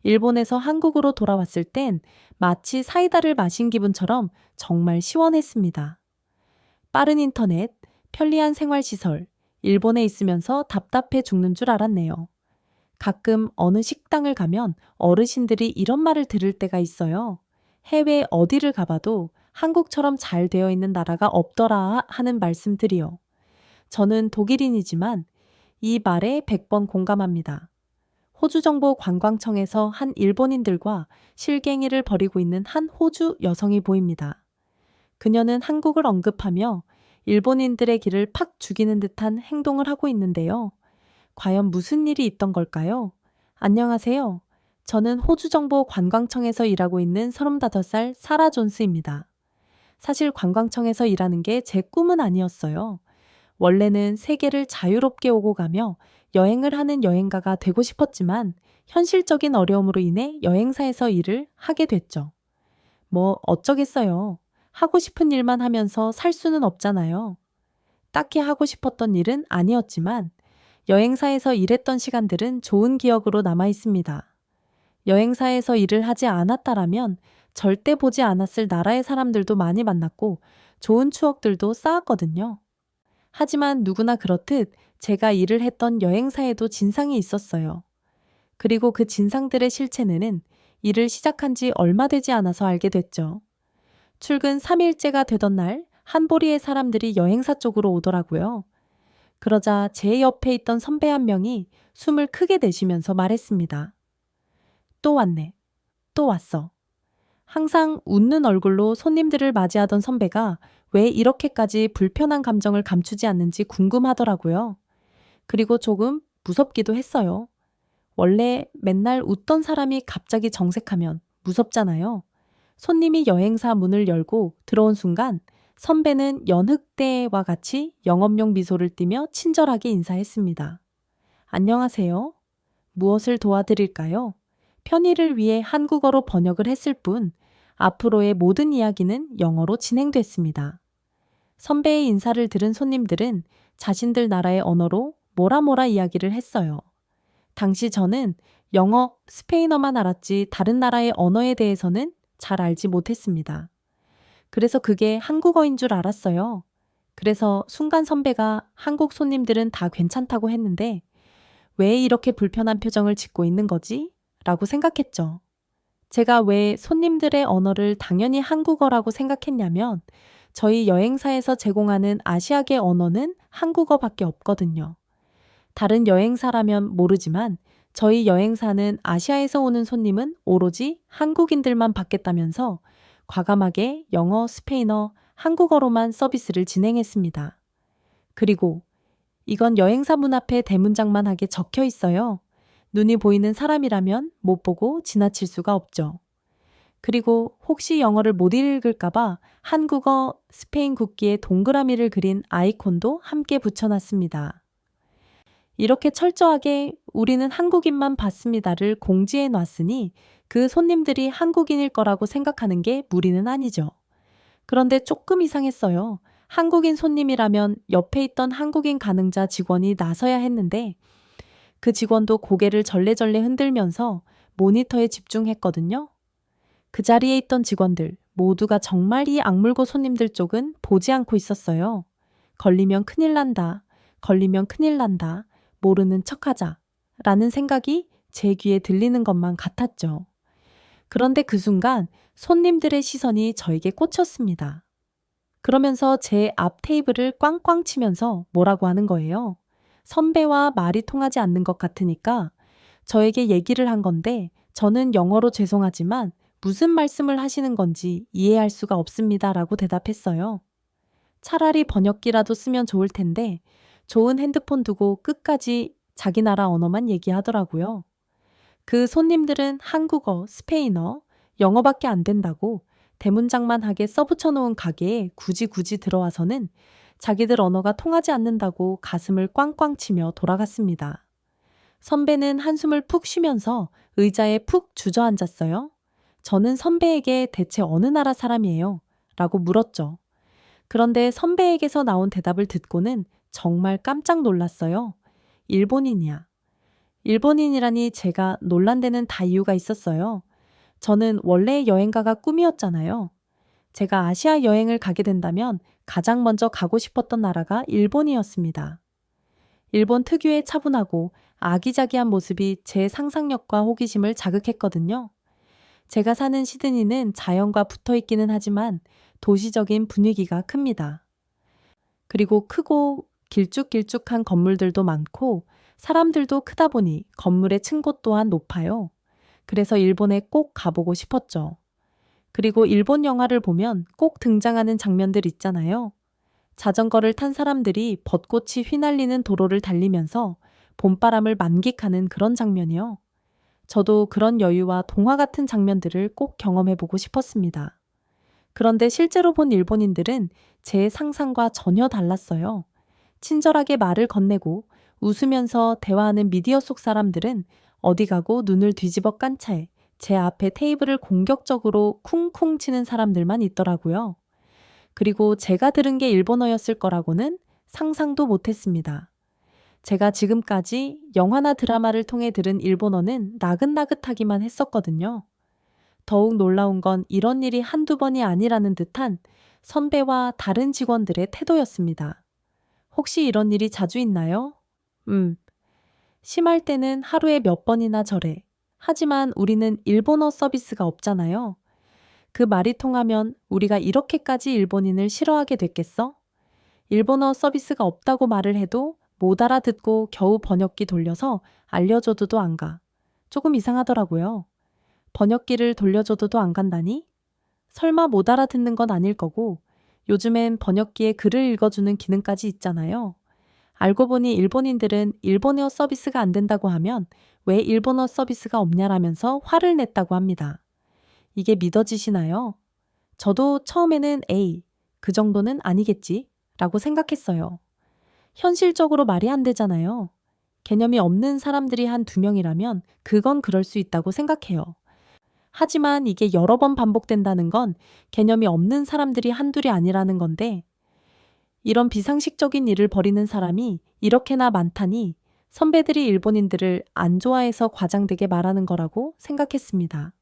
일본에서 한국으로 돌아왔을 땐 마치 사이다를 마신 기분처럼 정말 시원했습니다. 빠른 인터넷, 편리한 생활시설, 일본에 있으면서 답답해 죽는 줄 알았네요. 가끔 어느 식당을 가면 어르신들이 이런 말을 들을 때가 있어요. 해외 어디를 가봐도 한국처럼 잘 되어 있는 나라가 없더라 하는 말씀들이요. 저는 독일인이지만 이 말에 100번 공감합니다. 호주정보관광청에서 한 일본인들과 실갱이를 벌이고 있는 한 호주 여성이 보입니다. 그녀는 한국을 언급하며 일본인들의 길을 팍 죽이는 듯한 행동을 하고 있는데요. 과연 무슨 일이 있던 걸까요? 안녕하세요. 저는 호주정보관광청에서 일하고 있는 35살 사라 존스입니다. 사실 관광청에서 일하는 게 제 꿈은 아니었어요. 원래는 세계를 자유롭게 오고 가며 여행을 하는 여행가가 되고 싶었지만 현실적인 어려움으로 인해 여행사에서 일을 하게 됐죠. 뭐 어쩌겠어요. 하고 싶은 일만 하면서 살 수는 없잖아요. 딱히 하고 싶었던 일은 아니었지만 여행사에서 일했던 시간들은 좋은 기억으로 남아 있습니다. 여행사에서 일을 하지 않았다라면 절대 보지 않았을 나라의 사람들도 많이 만났고 좋은 추억들도 쌓았거든요. 하지만 누구나 그렇듯 제가 일을 했던 여행사에도 진상이 있었어요. 그리고 그 진상들의 실체는 일을 시작한 지 얼마 되지 않아서 알게 됐죠. 출근 3일째가 되던 날 한보리의 사람들이 여행사 쪽으로 오더라고요. 그러자 제 옆에 있던 선배 한 명이 숨을 크게 내쉬면서 말했습니다. 또 왔네. 또 왔어. 항상 웃는 얼굴로 손님들을 맞이하던 선배가 왜 이렇게까지 불편한 감정을 감추지 않는지 궁금하더라고요. 그리고 조금 무섭기도 했어요. 원래 맨날 웃던 사람이 갑자기 정색하면 무섭잖아요. 손님이 여행사 문을 열고 들어온 순간 선배는 연흑대와 같이 영업용 미소를 띠며 친절하게 인사했습니다. 안녕하세요. 무엇을 도와드릴까요? 편의를 위해 한국어로 번역을 했을 뿐 앞으로의 모든 이야기는 영어로 진행됐습니다. 선배의 인사를 들은 손님들은 자신들 나라의 언어로 뭐라 이야기를 했어요. 당시 저는 영어, 스페인어만 알았지 다른 나라의 언어에 대해서는 잘 알지 못했습니다. 그래서 그게 한국어인 줄 알았어요. 그래서 순간 선배가 한국 손님들은 다 괜찮다고 했는데 왜 이렇게 불편한 표정을 짓고 있는 거지? 라고 생각했죠. 제가 왜 손님들의 언어를 당연히 한국어라고 생각했냐면 저희 여행사에서 제공하는 아시아계 언어는 한국어밖에 없거든요. 다른 여행사라면 모르지만 저희 여행사는 아시아에서 오는 손님은 오로지 한국인들만 받겠다면서 과감하게 영어, 스페인어, 한국어로만 서비스를 진행했습니다. 그리고 이건 여행사 문 앞에 대문짝만 하게 적혀 있어요. 눈이 보이는 사람이라면 못 보고 지나칠 수가 없죠. 그리고 혹시 영어를 못 읽을까봐 한국어, 스페인 국기에 동그라미를 그린 아이콘도 함께 붙여놨습니다. 이렇게 철저하게 우리는 한국인만 받습니다를 공지해 놨으니 그 손님들이 한국인일 거라고 생각하는 게 무리는 아니죠. 그런데 조금 이상했어요. 한국인 손님이라면 옆에 있던 한국인 가능자 직원이 나서야 했는데 그 직원도 고개를 절레절레 흔들면서 모니터에 집중했거든요. 그 자리에 있던 직원들 모두가 정말 이 악물고 손님들 쪽은 보지 않고 있었어요. 걸리면 큰일 난다. 걸리면 큰일 난다. 모르는 척하자. 라는 생각이 제 귀에 들리는 것만 같았죠. 그런데 그 순간 손님들의 시선이 저에게 꽂혔습니다. 그러면서 제 앞 테이블을 꽝꽝 치면서 뭐라고 하는 거예요. 선배와 말이 통하지 않는 것 같으니까 저에게 얘기를 한 건데 저는 영어로 죄송하지만 무슨 말씀을 하시는 건지 이해할 수가 없습니다. 라고 대답했어요. 차라리 번역기라도 쓰면 좋을 텐데 좋은 핸드폰 두고 끝까지 자기 나라 언어만 얘기하더라고요. 그 손님들은 한국어, 스페인어, 영어밖에 안 된다고 대문짝만 하게 써붙여 놓은 가게에 굳이 들어와서는 자기들 언어가 통하지 않는다고 가슴을 꽝꽝 치며 돌아갔습니다. 선배는 한숨을 푹 쉬면서 의자에 푹 주저앉았어요. 저는 선배에게 대체 어느 나라 사람이에요? 라고 물었죠. 그런데 선배에게서 나온 대답을 듣고는 정말 깜짝 놀랐어요. 일본인이야. 일본인이라니 제가 놀란 데는 다 이유가 있었어요. 저는 원래 여행가가 꿈이었잖아요. 제가 아시아 여행을 가게 된다면 가장 먼저 가고 싶었던 나라가 일본이었습니다. 일본 특유의 차분하고 아기자기한 모습이 제 상상력과 호기심을 자극했거든요. 제가 사는 시드니는 자연과 붙어 있기는 하지만 도시적인 분위기가 큽니다. 그리고 크고 길쭉길쭉한 건물들도 많고 사람들도 크다 보니 건물의 층고 또한 높아요. 그래서 일본에 꼭 가보고 싶었죠. 그리고 일본 영화를 보면 꼭 등장하는 장면들 있잖아요. 자전거를 탄 사람들이 벚꽃이 휘날리는 도로를 달리면서 봄바람을 만끽하는 그런 장면이요. 저도 그런 여유와 동화 같은 장면들을 꼭 경험해보고 싶었습니다. 그런데 실제로 본 일본인들은 제 상상과 전혀 달랐어요. 친절하게 말을 건네고 웃으면서 대화하는 미디어 속 사람들은 어디 가고 눈을 뒤집어 깐 채 제 앞에 테이블을 공격적으로 쿵쿵 치는 사람들만 있더라고요. 그리고 제가 들은 게 일본어였을 거라고는 상상도 못했습니다. 제가 지금까지 영화나 드라마를 통해 들은 일본어는 나긋나긋하기만 했었거든요. 더욱 놀라운 건 이런 일이 한두 번이 아니라는 듯한 선배와 다른 직원들의 태도였습니다. 혹시 이런 일이 자주 있나요? 심할 때는 하루에 몇 번이나 저래. 하지만 우리는 일본어 서비스가 없잖아요. 그 말이 통하면 우리가 이렇게까지 일본인을 싫어하게 됐겠어? 일본어 서비스가 없다고 말을 해도 못 알아듣고 겨우 번역기 돌려서 알려줘도도 안 가. 조금 이상하더라고요. 번역기를 돌려줘도도 안 간다니? 설마 못 알아듣는 건 아닐 거고 요즘엔 번역기에 글을 읽어주는 기능까지 있잖아요. 알고 보니 일본인들은 일본어 서비스가 안 된다고 하면 왜 일본어 서비스가 없냐라면서 화를 냈다고 합니다. 이게 믿어지시나요? 저도 처음에는 에이, 그 정도는 아니겠지 라고 생각했어요. 현실적으로 말이 안 되잖아요. 개념이 없는 사람들이 한 두 명이라면 그건 그럴 수 있다고 생각해요. 하지만 이게 여러 번 반복된다는 건 개념이 없는 사람들이 한둘이 아니라는 건데 이런 비상식적인 일을 벌이는 사람이 이렇게나 많다니 선배들이 일본인들을 안 좋아해서 과장되게 말하는 거라고 생각했습니다.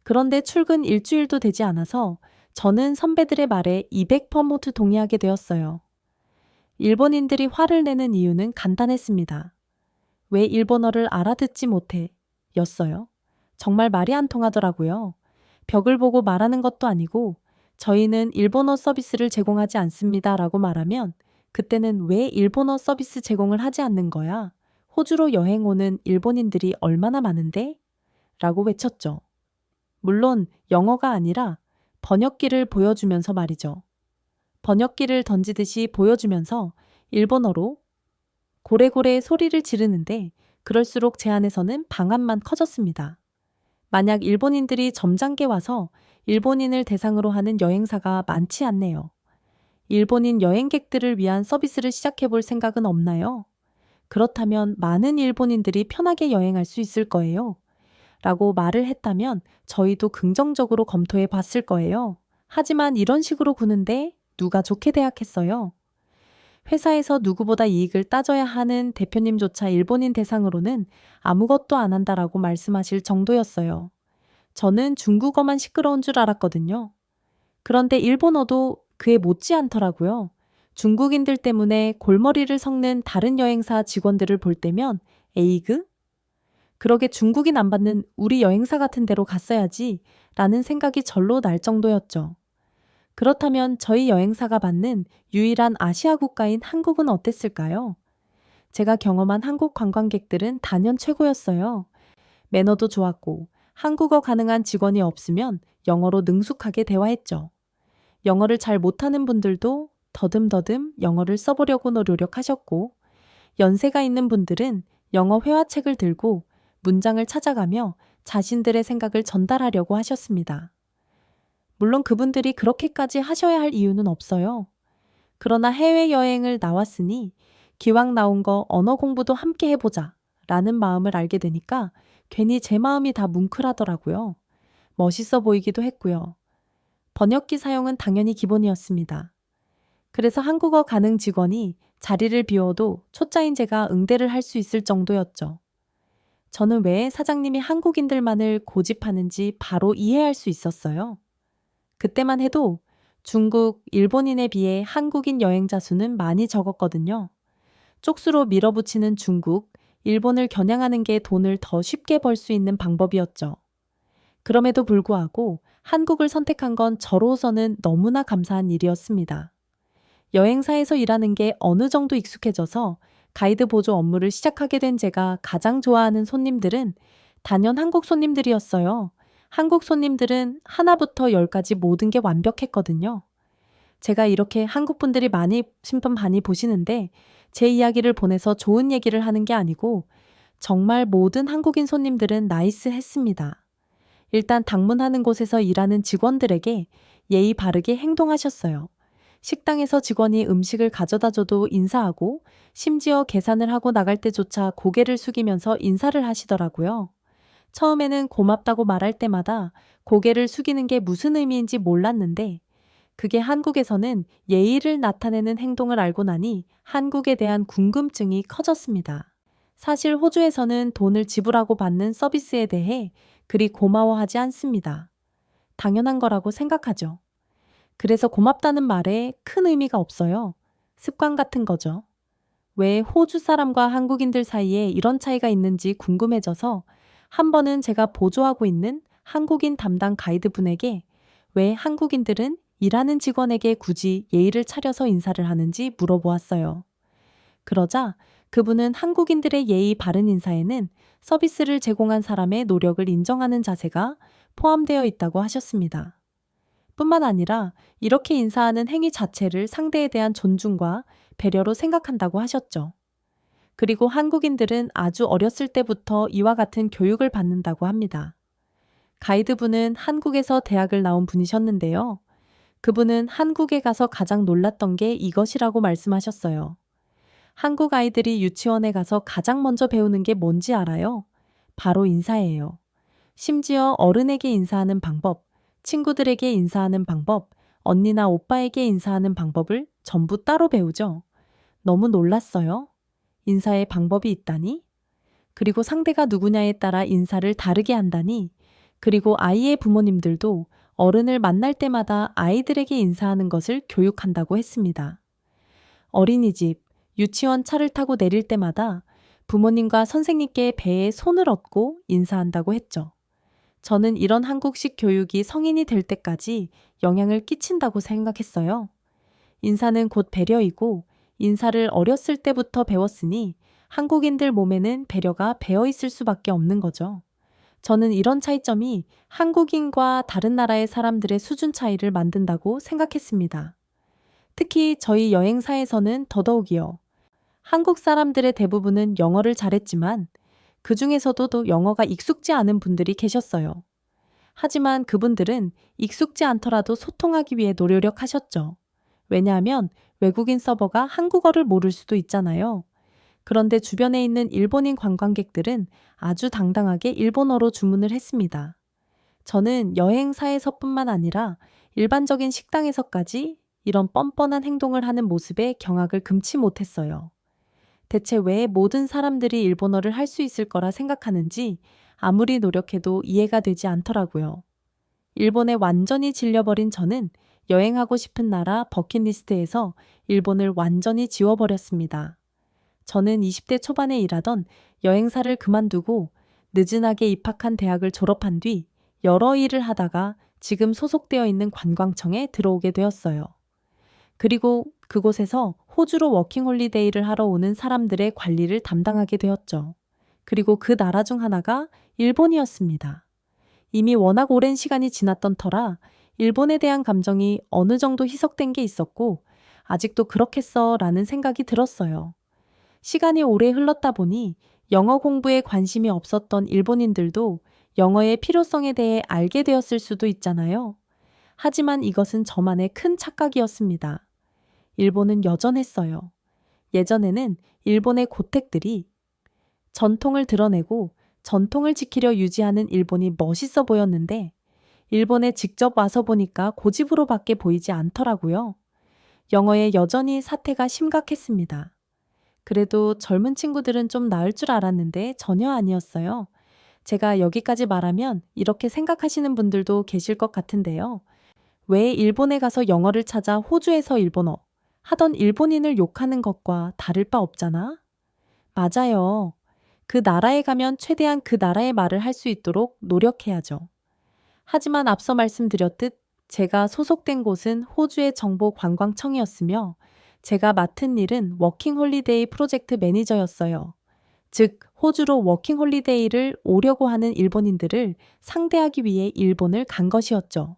그런데 출근 일주일도 되지 않아서 저는 선배들의 말에 200% 동의하게 되었어요. 일본인들이 화를 내는 이유는 간단했습니다. 왜 일본어를 알아듣지 못해? 였어요. 정말 말이 안 통하더라고요. 벽을 보고 말하는 것도 아니고 저희는 일본어 서비스를 제공하지 않습니다 라고 말하면 그때는 왜 일본어 서비스 제공을 하지 않는 거야? 호주로 여행 오는 일본인들이 얼마나 많은데? 라고 외쳤죠. 물론 영어가 아니라 번역기를 보여주면서 말이죠. 번역기를 던지듯이 보여주면서 일본어로 고래고래 소리를 지르는데 그럴수록 제 안에서는 방안만 커졌습니다. 만약 일본인들이 점잖게 와서 일본인을 대상으로 하는 여행사가 많지 않네요. 일본인 여행객들을 위한 서비스를 시작해 볼 생각은 없나요? 그렇다면 많은 일본인들이 편하게 여행할 수 있을 거예요. 라고 말을 했다면 저희도 긍정적으로 검토해 봤을 거예요. 하지만 이런 식으로 구는데 누가 좋게 대하겠어요? 회사에서 누구보다 이익을 따져야 하는 대표님조차 일본인 대상으로는 아무것도 안 한다라고 말씀하실 정도였어요. 저는 중국어만 시끄러운 줄 알았거든요. 그런데 일본어도 그에 못지 않더라고요. 중국인들 때문에 골머리를 섞는 다른 여행사 직원들을 볼 때면 에이그? 그러게 중국인 안 받는 우리 여행사 같은 데로 갔어야지 라는 생각이 절로 날 정도였죠. 그렇다면 저희 여행사가 받는 유일한 아시아 국가인 한국은 어땠을까요? 제가 경험한 한국 관광객들은 단연 최고였어요. 매너도 좋았고 한국어 가능한 직원이 없으면 영어로 능숙하게 대화했죠. 영어를 잘 못하는 분들도 더듬더듬 영어를 써보려고 노력하셨고 연세가 있는 분들은 영어 회화책을 들고 문장을 찾아가며 자신들의 생각을 전달하려고 하셨습니다. 물론 그분들이 그렇게까지 하셔야 할 이유는 없어요. 그러나 해외여행을 나왔으니 기왕 나온 거 언어 공부도 함께 해보자 라는 마음을 알게 되니까 괜히 제 마음이 다 뭉클하더라고요. 멋있어 보이기도 했고요. 번역기 사용은 당연히 기본이었습니다. 그래서 한국어 가능 직원이 자리를 비워도 초짜인 제가 응대를 할 수 있을 정도였죠. 저는 왜 사장님이 한국인들만을 고집하는지 바로 이해할 수 있었어요. 그때만 해도 중국, 일본인에 비해 한국인 여행자 수는 많이 적었거든요. 쪽수로 밀어붙이는 중국, 일본을 겨냥하는 게 돈을 더 쉽게 벌 수 있는 방법이었죠. 그럼에도 불구하고 한국을 선택한 건 저로서는 너무나 감사한 일이었습니다. 여행사에서 일하는 게 어느 정도 익숙해져서 가이드 보조 업무를 시작하게 된 제가 가장 좋아하는 손님들은 단연 한국 손님들이었어요. 한국 손님들은 하나부터 열까지 모든 게 완벽했거든요. 제가 이렇게 한국 분들이 심판 많이 보시는데 제 이야기를 보내서 좋은 얘기를 하는 게 아니고 정말 모든 한국인 손님들은 나이스했습니다. 일단 방문하는 곳에서 일하는 직원들에게 예의 바르게 행동하셨어요. 식당에서 직원이 음식을 가져다 줘도 인사하고 심지어 계산을 하고 나갈 때조차 고개를 숙이면서 인사를 하시더라고요. 처음에는 고맙다고 말할 때마다 고개를 숙이는 게 무슨 의미인지 몰랐는데 그게 한국에서는 예의를 나타내는 행동을 알고 나니 한국에 대한 궁금증이 커졌습니다. 사실 호주에서는 돈을 지불하고 받는 서비스에 대해 그리 고마워하지 않습니다. 당연한 거라고 생각하죠. 그래서 고맙다는 말에 큰 의미가 없어요. 습관 같은 거죠. 왜 호주 사람과 한국인들 사이에 이런 차이가 있는지 궁금해져서 한 번은 제가 보조하고 있는 한국인 담당 가이드분에게 왜 한국인들은 일하는 직원에게 굳이 예의를 차려서 인사를 하는지 물어보았어요. 그러자 그분은 한국인들의 예의 바른 인사에는 서비스를 제공한 사람의 노력을 인정하는 자세가 포함되어 있다고 하셨습니다. 뿐만 아니라 이렇게 인사하는 행위 자체를 상대에 대한 존중과 배려로 생각한다고 하셨죠. 그리고 한국인들은 아주 어렸을 때부터 이와 같은 교육을 받는다고 합니다. 가이드분은 한국에서 대학을 나온 분이셨는데요. 그분은 한국에 가서 가장 놀랐던 게 이것이라고 말씀하셨어요. 한국 아이들이 유치원에 가서 가장 먼저 배우는 게 뭔지 알아요? 바로 인사예요. 심지어 어른에게 인사하는 방법, 친구들에게 인사하는 방법, 언니나 오빠에게 인사하는 방법을 전부 따로 배우죠. 너무 놀랐어요. 인사의 방법이 있다니? 그리고 상대가 누구냐에 따라 인사를 다르게 한다니? 그리고 아이의 부모님들도 어른을 만날 때마다 아이들에게 인사하는 것을 교육한다고 했습니다. 어린이집, 유치원 차를 타고 내릴 때마다 부모님과 선생님께 배에 손을 얹고 인사한다고 했죠. 저는 이런 한국식 교육이 성인이 될 때까지 영향을 끼친다고 생각했어요. 인사는 곧 배려이고 인사를 어렸을 때부터 배웠으니 한국인들 몸에는 배려가 배어 있을 수밖에 없는 거죠. 저는 이런 차이점이 한국인과 다른 나라의 사람들의 수준 차이를 만든다고 생각했습니다. 특히 저희 여행사에서는 더더욱이요. 한국 사람들의 대부분은 영어를 잘했지만 그 중에서도 또 영어가 익숙지 않은 분들이 계셨어요. 하지만 그분들은 익숙지 않더라도 소통하기 위해 노력하셨죠. 왜냐하면 외국인 서버가 한국어를 모를 수도 있잖아요. 그런데 주변에 있는 일본인 관광객들은 아주 당당하게 일본어로 주문을 했습니다. 저는 여행사에서뿐만 아니라 일반적인 식당에서까지 이런 뻔뻔한 행동을 하는 모습에 경악을 금치 못했어요. 대체 왜 모든 사람들이 일본어를 할 수 있을 거라 생각하는지 아무리 노력해도 이해가 되지 않더라고요. 일본에 완전히 질려버린 저는 여행하고 싶은 나라 버킷리스트에서 일본을 완전히 지워버렸습니다. 저는 20대 초반에 일하던 여행사를 그만두고 느슨하게 입학한 대학을 졸업한 뒤 여러 일을 하다가 지금 소속되어 있는 관광청에 들어오게 되었어요. 그리고 그곳에서 호주로 워킹홀리데이를 하러 오는 사람들의 관리를 담당하게 되었죠. 그리고 그 나라 중 하나가 일본이었습니다. 이미 워낙 오랜 시간이 지났던 터라 일본에 대한 감정이 어느 정도 희석된 게 있었고 아직도 그렇겠어 라는 생각이 들었어요. 시간이 오래 흘렀다 보니 영어 공부에 관심이 없었던 일본인들도 영어의 필요성에 대해 알게 되었을 수도 있잖아요. 하지만 이것은 저만의 큰 착각이었습니다. 일본은 여전했어요. 예전에는 일본의 고택들이 전통을 드러내고 전통을 지키려 유지하는 일본이 멋있어 보였는데 일본에 직접 와서 보니까 고집으로밖에 보이지 않더라고요. 영어에 여전히 사태가 심각했습니다. 그래도 젊은 친구들은 좀 나을 줄 알았는데 전혀 아니었어요. 제가 여기까지 말하면 이렇게 생각하시는 분들도 계실 것 같은데요. 왜 일본에 가서 영어를 찾아 호주에서 일본어 하던 일본인을 욕하는 것과 다를 바 없잖아? 맞아요. 그 나라에 가면 최대한 그 나라의 말을 할 수 있도록 노력해야죠. 하지만 앞서 말씀드렸듯 제가 소속된 곳은 호주의 정보관광청이었으며 제가 맡은 일은 워킹홀리데이 프로젝트 매니저였어요. 즉, 호주로 워킹홀리데이를 오려고 하는 일본인들을 상대하기 위해 일본을 간 것이었죠.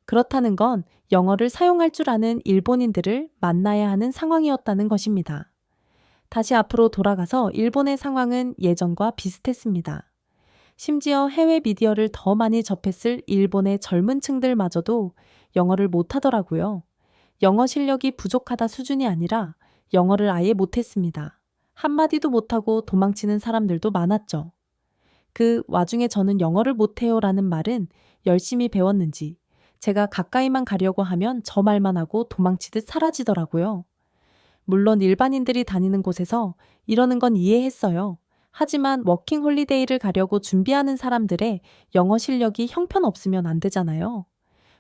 그렇다는 건 영어를 사용할 줄 아는 일본인들을 만나야 하는 상황이었다는 것입니다. 다시 앞으로 돌아가서 일본의 상황은 예전과 비슷했습니다. 심지어 해외 미디어를 더 많이 접했을 일본의 젊은 층들마저도 영어를 못하더라고요. 영어 실력이 부족하다 수준이 아니라 영어를 아예 못했습니다. 한마디도 못하고 도망치는 사람들도 많았죠. 그 와중에 저는 영어를 못해요 라는 말은 열심히 배웠는지 제가 가까이만 가려고 하면 저 말만 하고 도망치듯 사라지더라고요. 물론 일반인들이 다니는 곳에서 이러는 건 이해했어요. 하지만 워킹 홀리데이를 가려고 준비하는 사람들의 영어 실력이 형편없으면 안 되잖아요.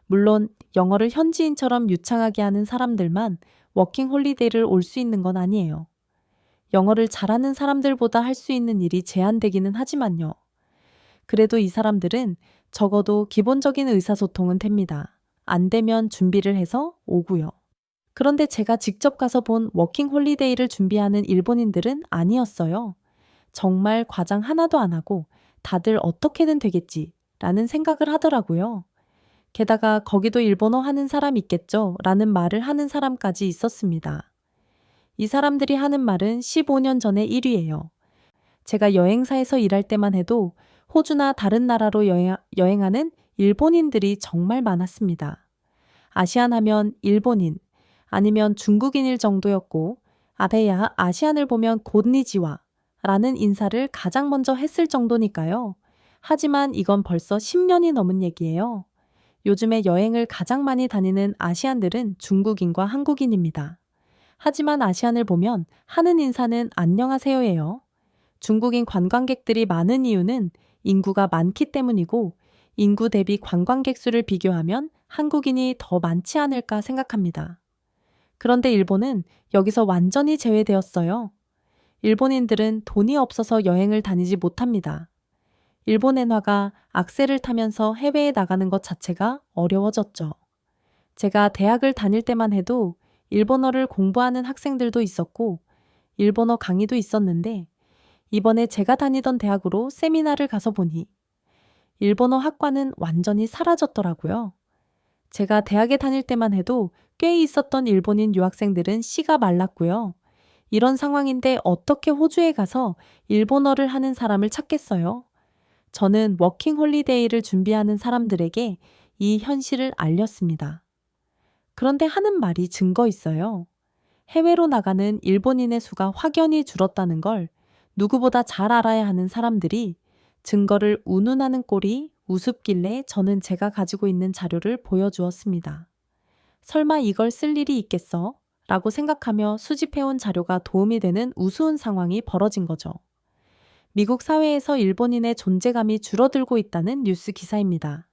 물론 영어를 현지인처럼 유창하게 하는 사람들만 워킹 홀리데이를 올 수 있는 건 아니에요. 영어를 잘하는 사람들보다 할 수 있는 일이 제한되기는 하지만요. 그래도 이 사람들은 적어도 기본적인 의사소통은 됩니다. 안 되면 준비를 해서 오고요. 그런데 제가 직접 가서 본 워킹 홀리데이를 준비하는 일본인들은 아니었어요. 정말 과장 하나도 안 하고 다들 어떻게든 되겠지 라는 생각을 하더라고요. 게다가 거기도 일본어 하는 사람 있겠죠 라는 말을 하는 사람까지 있었습니다. 이 사람들이 하는 말은 15년 전의 일이에요. 제가 여행사에서 일할 때만 해도 호주나 다른 나라로 여행하는 일본인들이 정말 많았습니다. 아시안 하면 일본인, 아니면 중국인일 정도였고 아대야 아시안을 보면 곤니지와 라는 인사를 가장 먼저 했을 정도니까요. 하지만 이건 벌써 10년이 넘은 얘기예요. 요즘에 여행을 가장 많이 다니는 아시안들은 중국인과 한국인입니다. 하지만 아시안을 보면 하는 인사는 안녕하세요예요. 중국인 관광객들이 많은 이유는 인구가 많기 때문이고 인구 대비 관광객 수를 비교하면 한국인이 더 많지 않을까 생각합니다. 그런데 일본은 여기서 완전히 제외되었어요. 일본인들은 돈이 없어서 여행을 다니지 못합니다. 일본 엔화가 악세를 타면서 해외에 나가는 것 자체가 어려워졌죠. 제가 대학을 다닐 때만 해도 일본어를 공부하는 학생들도 있었고 일본어 강의도 있었는데 이번에 제가 다니던 대학으로 세미나를 가서 보니 일본어 학과는 완전히 사라졌더라고요. 제가 대학에 다닐 때만 해도 꽤 있었던 일본인 유학생들은 씨가 말랐고요. 이런 상황인데 어떻게 호주에 가서 일본어를 하는 사람을 찾겠어요? 저는 워킹 홀리데이를 준비하는 사람들에게 이 현실을 알렸습니다. 그런데 하는 말이 증거 있어요. 해외로 나가는 일본인의 수가 확연히 줄었다는 걸 누구보다 잘 알아야 하는 사람들이 증거를 운운하는 꼴이 우습길래 저는 제가 가지고 있는 자료를 보여주었습니다. 설마 이걸 쓸 일이 있겠어? 라고 생각하며 수집해온 자료가 도움이 되는 우스운 상황이 벌어진 거죠. 미국 사회에서 일본인의 존재감이 줄어들고 있다는 뉴스 기사입니다.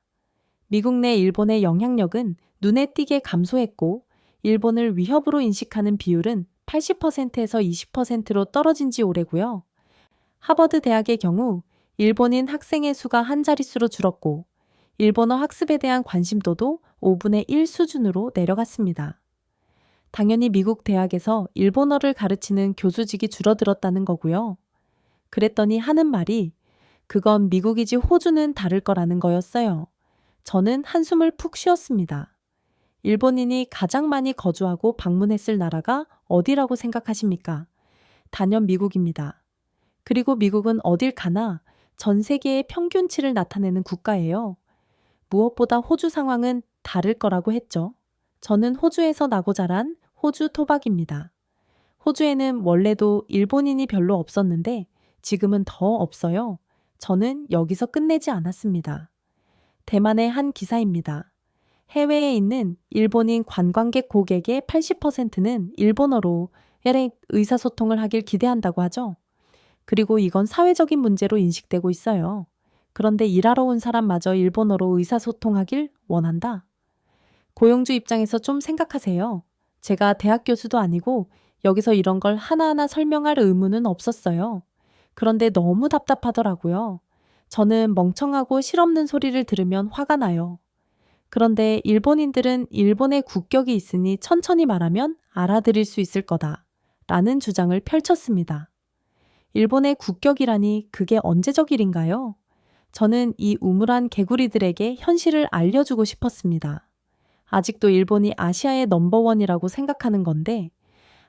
미국 내 일본의 영향력은 눈에 띄게 감소했고 일본을 위협으로 인식하는 비율은 80%에서 20%로 떨어진 지 오래고요. 하버드 대학의 경우 일본인 학생의 수가 한 자릿수로 줄었고 일본어 학습에 대한 관심도도 5분의 1 수준으로 내려갔습니다. 당연히 미국 대학에서 일본어를 가르치는 교수직이 줄어들었다는 거고요. 그랬더니 하는 말이 그건 미국이지 호주는 다를 거라는 거였어요. 저는 한숨을 푹 쉬었습니다. 일본인이 가장 많이 거주하고 방문했을 나라가 어디라고 생각하십니까? 단연 미국입니다. 그리고 미국은 어딜 가나 전 세계의 평균치를 나타내는 국가예요. 무엇보다 호주 상황은 다를 거라고 했죠. 저는 호주에서 나고 자란 호주 토박입니다. 호주에는 원래도 일본인이 별로 없었는데 지금은 더 없어요. 저는 여기서 끝내지 않았습니다. 대만의 한 기사입니다. 해외에 있는 일본인 관광객 고객의 80%는 일본어로 의사소통을 하길 기대한다고 하죠. 그리고 이건 사회적인 문제로 인식되고 있어요. 그런데 일하러 온 사람마저 일본어로 의사소통하길 원한다. 고용주 입장에서 좀 생각하세요. 제가 대학 교수도 아니고 여기서 이런 걸 하나하나 설명할 의무는 없었어요. 그런데 너무 답답하더라고요. 저는 멍청하고 실없는 소리를 들으면 화가 나요. 그런데 일본인들은 일본의 국격이 있으니 천천히 말하면 알아들을 수 있을 거다. 라는 주장을 펼쳤습니다. 일본의 국격이라니 그게 언제적 일인가요? 저는 이 우물한 개구리들에게 현실을 알려주고 싶었습니다. 아직도 일본이 아시아의 넘버원이라고 생각하는 건데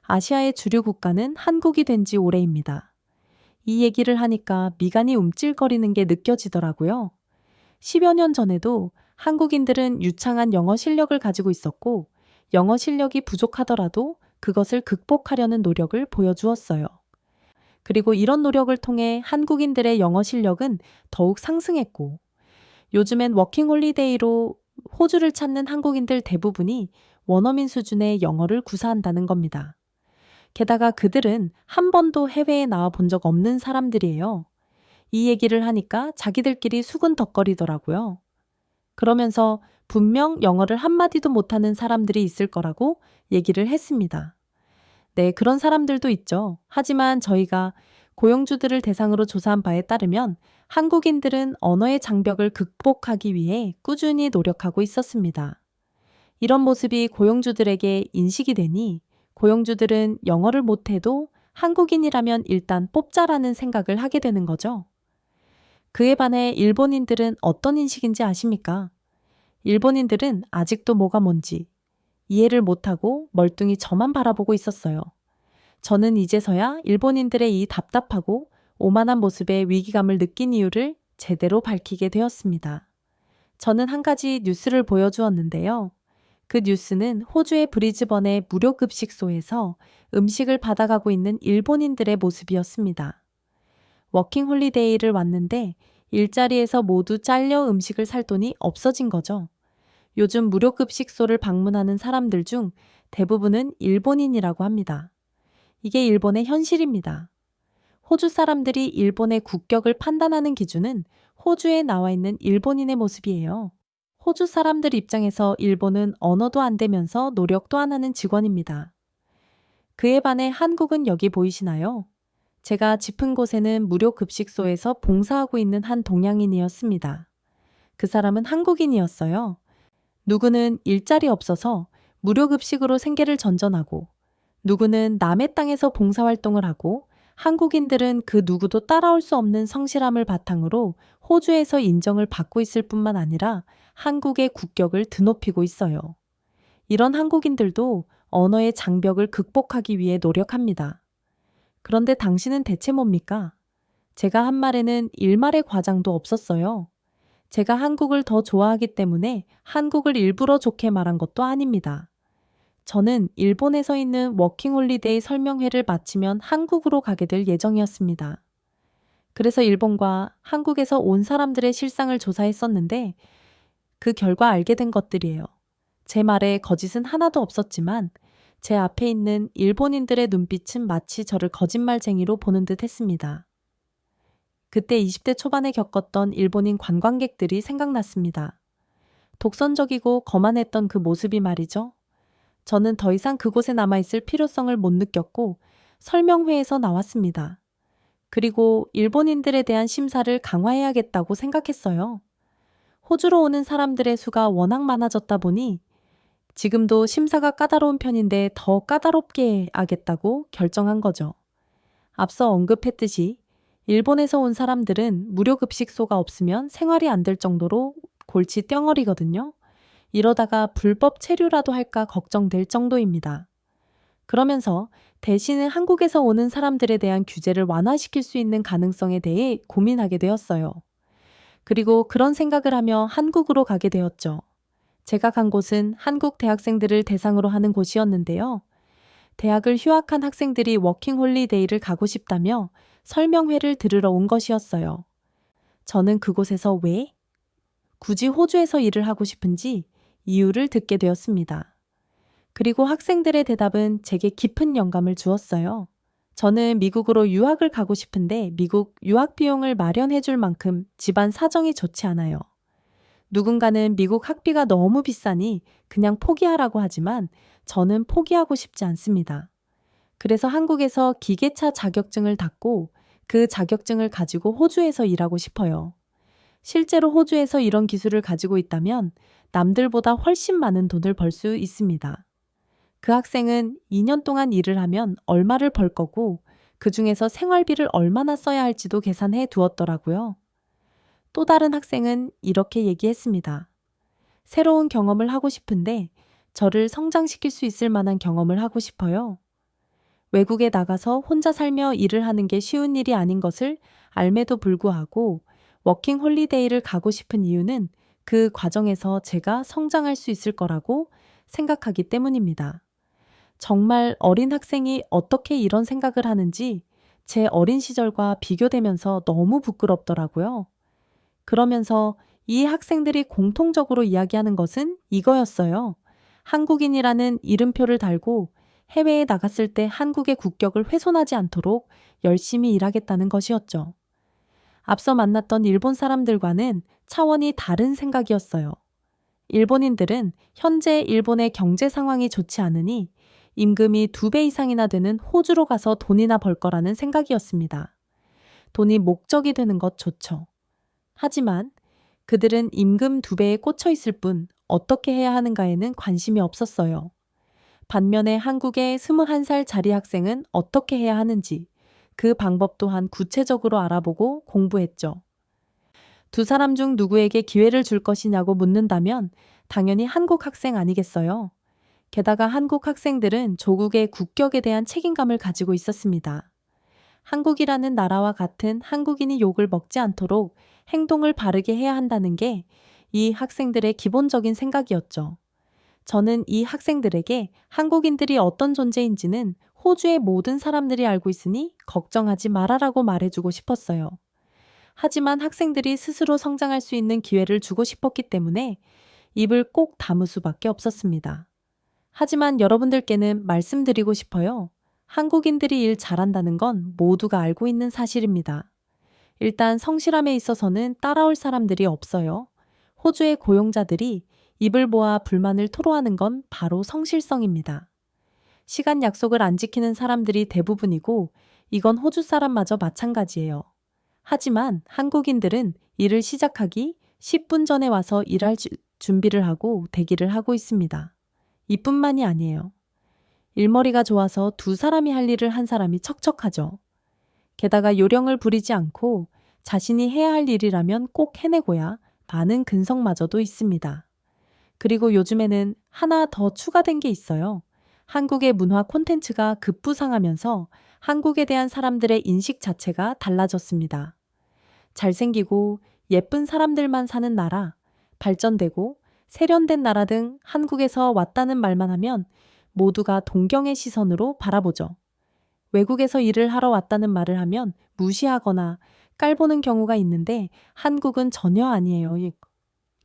아시아의 주류 국가는 한국이 된 지 오래입니다. 이 얘기를 하니까 미간이 움찔거리는 게 느껴지더라고요. 10여 년 전에도 한국인들은 유창한 영어 실력을 가지고 있었고 영어 실력이 부족하더라도 그것을 극복하려는 노력을 보여주었어요. 그리고 이런 노력을 통해 한국인들의 영어 실력은 더욱 상승했고 요즘엔 워킹홀리데이로 호주를 찾는 한국인들 대부분이 원어민 수준의 영어를 구사한다는 겁니다. 게다가 그들은 한 번도 해외에 나와 본 적 없는 사람들이에요. 이 얘기를 하니까 자기들끼리 수근덕거리더라고요. 그러면서 분명 영어를 한마디도 못하는 사람들이 있을 거라고 얘기를 했습니다. 네, 그런 사람들도 있죠. 하지만 저희가 고용주들을 대상으로 조사한 바에 따르면 한국인들은 언어의 장벽을 극복하기 위해 꾸준히 노력하고 있었습니다. 이런 모습이 고용주들에게 인식이 되니 고용주들은 영어를 못해도 한국인이라면 일단 뽑자라는 생각을 하게 되는 거죠. 그에 반해 일본인들은 어떤 인식인지 아십니까? 일본인들은 아직도 뭐가 뭔지 이해를 못하고 멀뚱히 저만 바라보고 있었어요. 저는 이제서야 일본인들의 이 답답하고 오만한 모습에 위기감을 느낀 이유를 제대로 밝히게 되었습니다. 저는 한 가지 뉴스를 보여주었는데요. 그 뉴스는 호주의 브리즈번의 무료급식소에서 음식을 받아가고 있는 일본인들의 모습이었습니다. 워킹홀리데이를 왔는데 일자리에서 모두 잘려 음식을 살 돈이 없어진 거죠. 요즘 무료급식소를 방문하는 사람들 중 대부분은 일본인이라고 합니다. 이게 일본의 현실입니다. 호주 사람들이 일본의 국격을 판단하는 기준은 호주에 나와 있는 일본인의 모습이에요. 호주 사람들 입장에서 일본은 언어도 안 되면서 노력도 안 하는 직원입니다. 그에 반해 한국은 여기 보이시나요? 제가 짚은 곳에는 무료급식소에서 봉사하고 있는 한 동양인이었습니다. 그 사람은 한국인이었어요. 누구는 일자리 없어서 무료급식으로 생계를 전전하고 누구는 남의 땅에서 봉사활동을 하고 한국인들은 그 누구도 따라올 수 없는 성실함을 바탕으로 호주에서 인정을 받고 있을 뿐만 아니라 한국의 국격을 드높이고 있어요. 이런 한국인들도 언어의 장벽을 극복하기 위해 노력합니다. 그런데 당신은 대체 뭡니까? 제가 한 말에는 일말의 과장도 없었어요. 제가 한국을 더 좋아하기 때문에 한국을 일부러 좋게 말한 것도 아닙니다. 저는 일본에서 있는 워킹홀리데이 설명회를 마치면 한국으로 가게 될 예정이었습니다. 그래서 일본과 한국에서 온 사람들의 실상을 조사했었는데 그 결과 알게 된 것들이에요. 제 말에 거짓은 하나도 없었지만 제 앞에 있는 일본인들의 눈빛은 마치 저를 거짓말쟁이로 보는 듯 했습니다. 그때 20대 초반에 겪었던 일본인 관광객들이 생각났습니다. 독선적이고 거만했던 그 모습이 말이죠. 저는 더 이상 그곳에 남아있을 필요성을 못 느꼈고 설명회에서 나왔습니다. 그리고 일본인들에 대한 심사를 강화해야겠다고 생각했어요. 호주로 오는 사람들의 수가 워낙 많아졌다 보니 지금도 심사가 까다로운 편인데 더 까다롭게 하겠다고 결정한 거죠. 앞서 언급했듯이 일본에서 온 사람들은 무료급식소가 없으면 생활이 안 될 정도로 골치 떵어리거든요. 이러다가 불법 체류라도 할까 걱정될 정도입니다. 그러면서 대신에 한국에서 오는 사람들에 대한 규제를 완화시킬 수 있는 가능성에 대해 고민하게 되었어요. 그리고 그런 생각을 하며 한국으로 가게 되었죠. 제가 간 곳은 한국 대학생들을 대상으로 하는 곳이었는데요. 대학을 휴학한 학생들이 워킹 홀리데이를 가고 싶다며 설명회를 들으러 온 것이었어요. 저는 그곳에서 왜 굳이 호주에서 일을 하고 싶은지 이유를 듣게 되었습니다. 그리고 학생들의 대답은 제게 깊은 영감을 주었어요. 저는 미국으로 유학을 가고 싶은데 미국 유학 비용을 마련해 줄 만큼 집안 사정이 좋지 않아요. 누군가는 미국 학비가 너무 비싸니 그냥 포기하라고 하지만 저는 포기하고 싶지 않습니다. 그래서 한국에서 기계차 자격증을 땄고 그 자격증을 가지고 호주에서 일하고 싶어요. 실제로 호주에서 이런 기술을 가지고 있다면 남들보다 훨씬 많은 돈을 벌 수 있습니다. 그 학생은 2년 동안 일을 하면 얼마를 벌 거고 그 중에서 생활비를 얼마나 써야 할지도 계산해 두었더라고요. 또 다른 학생은 이렇게 얘기했습니다. 새로운 경험을 하고 싶은데 저를 성장시킬 수 있을 만한 경험을 하고 싶어요. 외국에 나가서 혼자 살며 일을 하는 게 쉬운 일이 아닌 것을 알매도 불구하고 워킹 홀리데이를 가고 싶은 이유는 그 과정에서 제가 성장할 수 있을 거라고 생각하기 때문입니다. 정말 어린 학생이 어떻게 이런 생각을 하는지 제 어린 시절과 비교되면서 너무 부끄럽더라고요. 그러면서 이 학생들이 공통적으로 이야기하는 것은 이거였어요. 한국인이라는 이름표를 달고 해외에 나갔을 때 한국의 국격을 훼손하지 않도록 열심히 일하겠다는 것이었죠. 앞서 만났던 일본 사람들과는 차원이 다른 생각이었어요. 일본인들은 현재 일본의 경제 상황이 좋지 않으니 임금이 2배 이상이나 되는 호주로 가서 돈이나 벌 거라는 생각이었습니다. 돈이 목적이 되는 것 좋죠. 하지만 그들은 임금 2배에 꽂혀 있을 뿐 어떻게 해야 하는가에는 관심이 없었어요. 반면에 한국의 21살짜리 학생은 어떻게 해야 하는지 그 방법 또한 구체적으로 알아보고 공부했죠. 두 사람 중 누구에게 기회를 줄 것이냐고 묻는다면 당연히 한국 학생 아니겠어요? 게다가 한국 학생들은 조국의 국격에 대한 책임감을 가지고 있었습니다. 한국이라는 나라와 같은 한국인이 욕을 먹지 않도록 행동을 바르게 해야 한다는 게 이 학생들의 기본적인 생각이었죠. 저는 이 학생들에게 한국인들이 어떤 존재인지는 호주의 모든 사람들이 알고 있으니 걱정하지 말아라고 말해주고 싶었어요. 하지만 학생들이 스스로 성장할 수 있는 기회를 주고 싶었기 때문에 입을 꼭 다물 수밖에 없었습니다. 하지만 여러분들께는 말씀드리고 싶어요. 한국인들이 일 잘한다는 건 모두가 알고 있는 사실입니다. 일단 성실함에 있어서는 따라올 사람들이 없어요. 호주의 고용자들이 입을 모아 불만을 토로하는 건 바로 성실성입니다. 시간 약속을 안 지키는 사람들이 대부분이고 이건 호주 사람마저 마찬가지예요. 하지만 한국인들은 일을 시작하기 10분 전에 와서 일할 준비를 하고 대기를 하고 있습니다. 이뿐만이 아니에요. 일머리가 좋아서 두 사람이 할 일을 한 사람이 척척하죠. 게다가 요령을 부리지 않고 자신이 해야 할 일이라면 꼭 해내고야 많은 근성마저도 있습니다. 그리고 요즘에는 하나 더 추가된 게 있어요. 한국의 문화 콘텐츠가 급부상하면서 한국에 대한 사람들의 인식 자체가 달라졌습니다. 잘생기고 예쁜 사람들만 사는 나라, 발전되고 세련된 나라 등 한국에서 왔다는 말만 하면 모두가 동경의 시선으로 바라보죠. 외국에서 일을 하러 왔다는 말을 하면 무시하거나 깔보는 경우가 있는데 한국은 전혀 아니에요.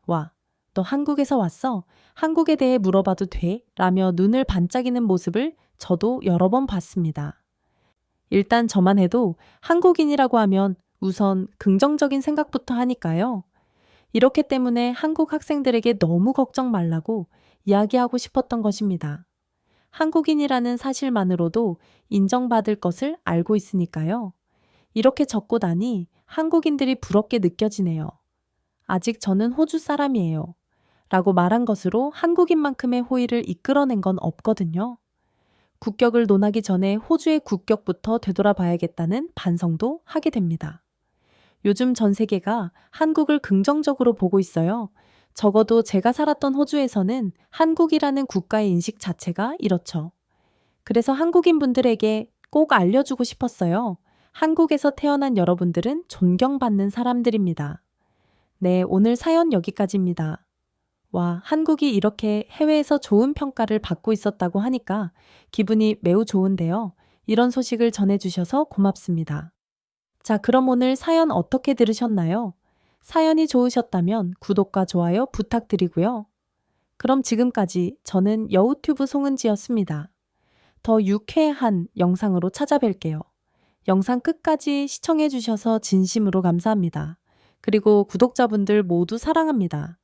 와, 너 한국에서 왔어? 한국에 대해 물어봐도 돼? 라며 눈을 반짝이는 모습을 저도 여러 번 봤습니다. 일단 저만 해도 한국인이라고 하면 우선 긍정적인 생각부터 하니까요. 이렇기 때문에 한국 학생들에게 너무 걱정 말라고 이야기하고 싶었던 것입니다. 한국인이라는 사실만으로도 인정받을 것을 알고 있으니까요. 이렇게 적고 나니 한국인들이 부럽게 느껴지네요. 아직 저는 호주 사람이에요. 라고 말한 것으로 한국인만큼의 호의를 이끌어낸 건 없거든요. 국격을 논하기 전에 호주의 국격부터 되돌아봐야겠다는 반성도 하게 됩니다. 요즘 전 세계가 한국을 긍정적으로 보고 있어요. 적어도 제가 살았던 호주에서는 한국이라는 국가의 인식 자체가 이렇죠. 그래서 한국인 분들에게 꼭 알려주고 싶었어요. 한국에서 태어난 여러분들은 존경받는 사람들입니다. 네, 오늘 사연 여기까지입니다. 와, 한국이 이렇게 해외에서 좋은 평가를 받고 있었다고 하니까 기분이 매우 좋은데요. 이런 소식을 전해주셔서 고맙습니다. 자, 그럼 오늘 사연 어떻게 들으셨나요? 사연이 좋으셨다면 구독과 좋아요 부탁드리고요. 그럼 지금까지 저는 여우튜브 송은지였습니다. 더 유쾌한 영상으로 찾아뵐게요. 영상 끝까지 시청해주셔서 진심으로 감사합니다. 그리고 구독자분들 모두 사랑합니다.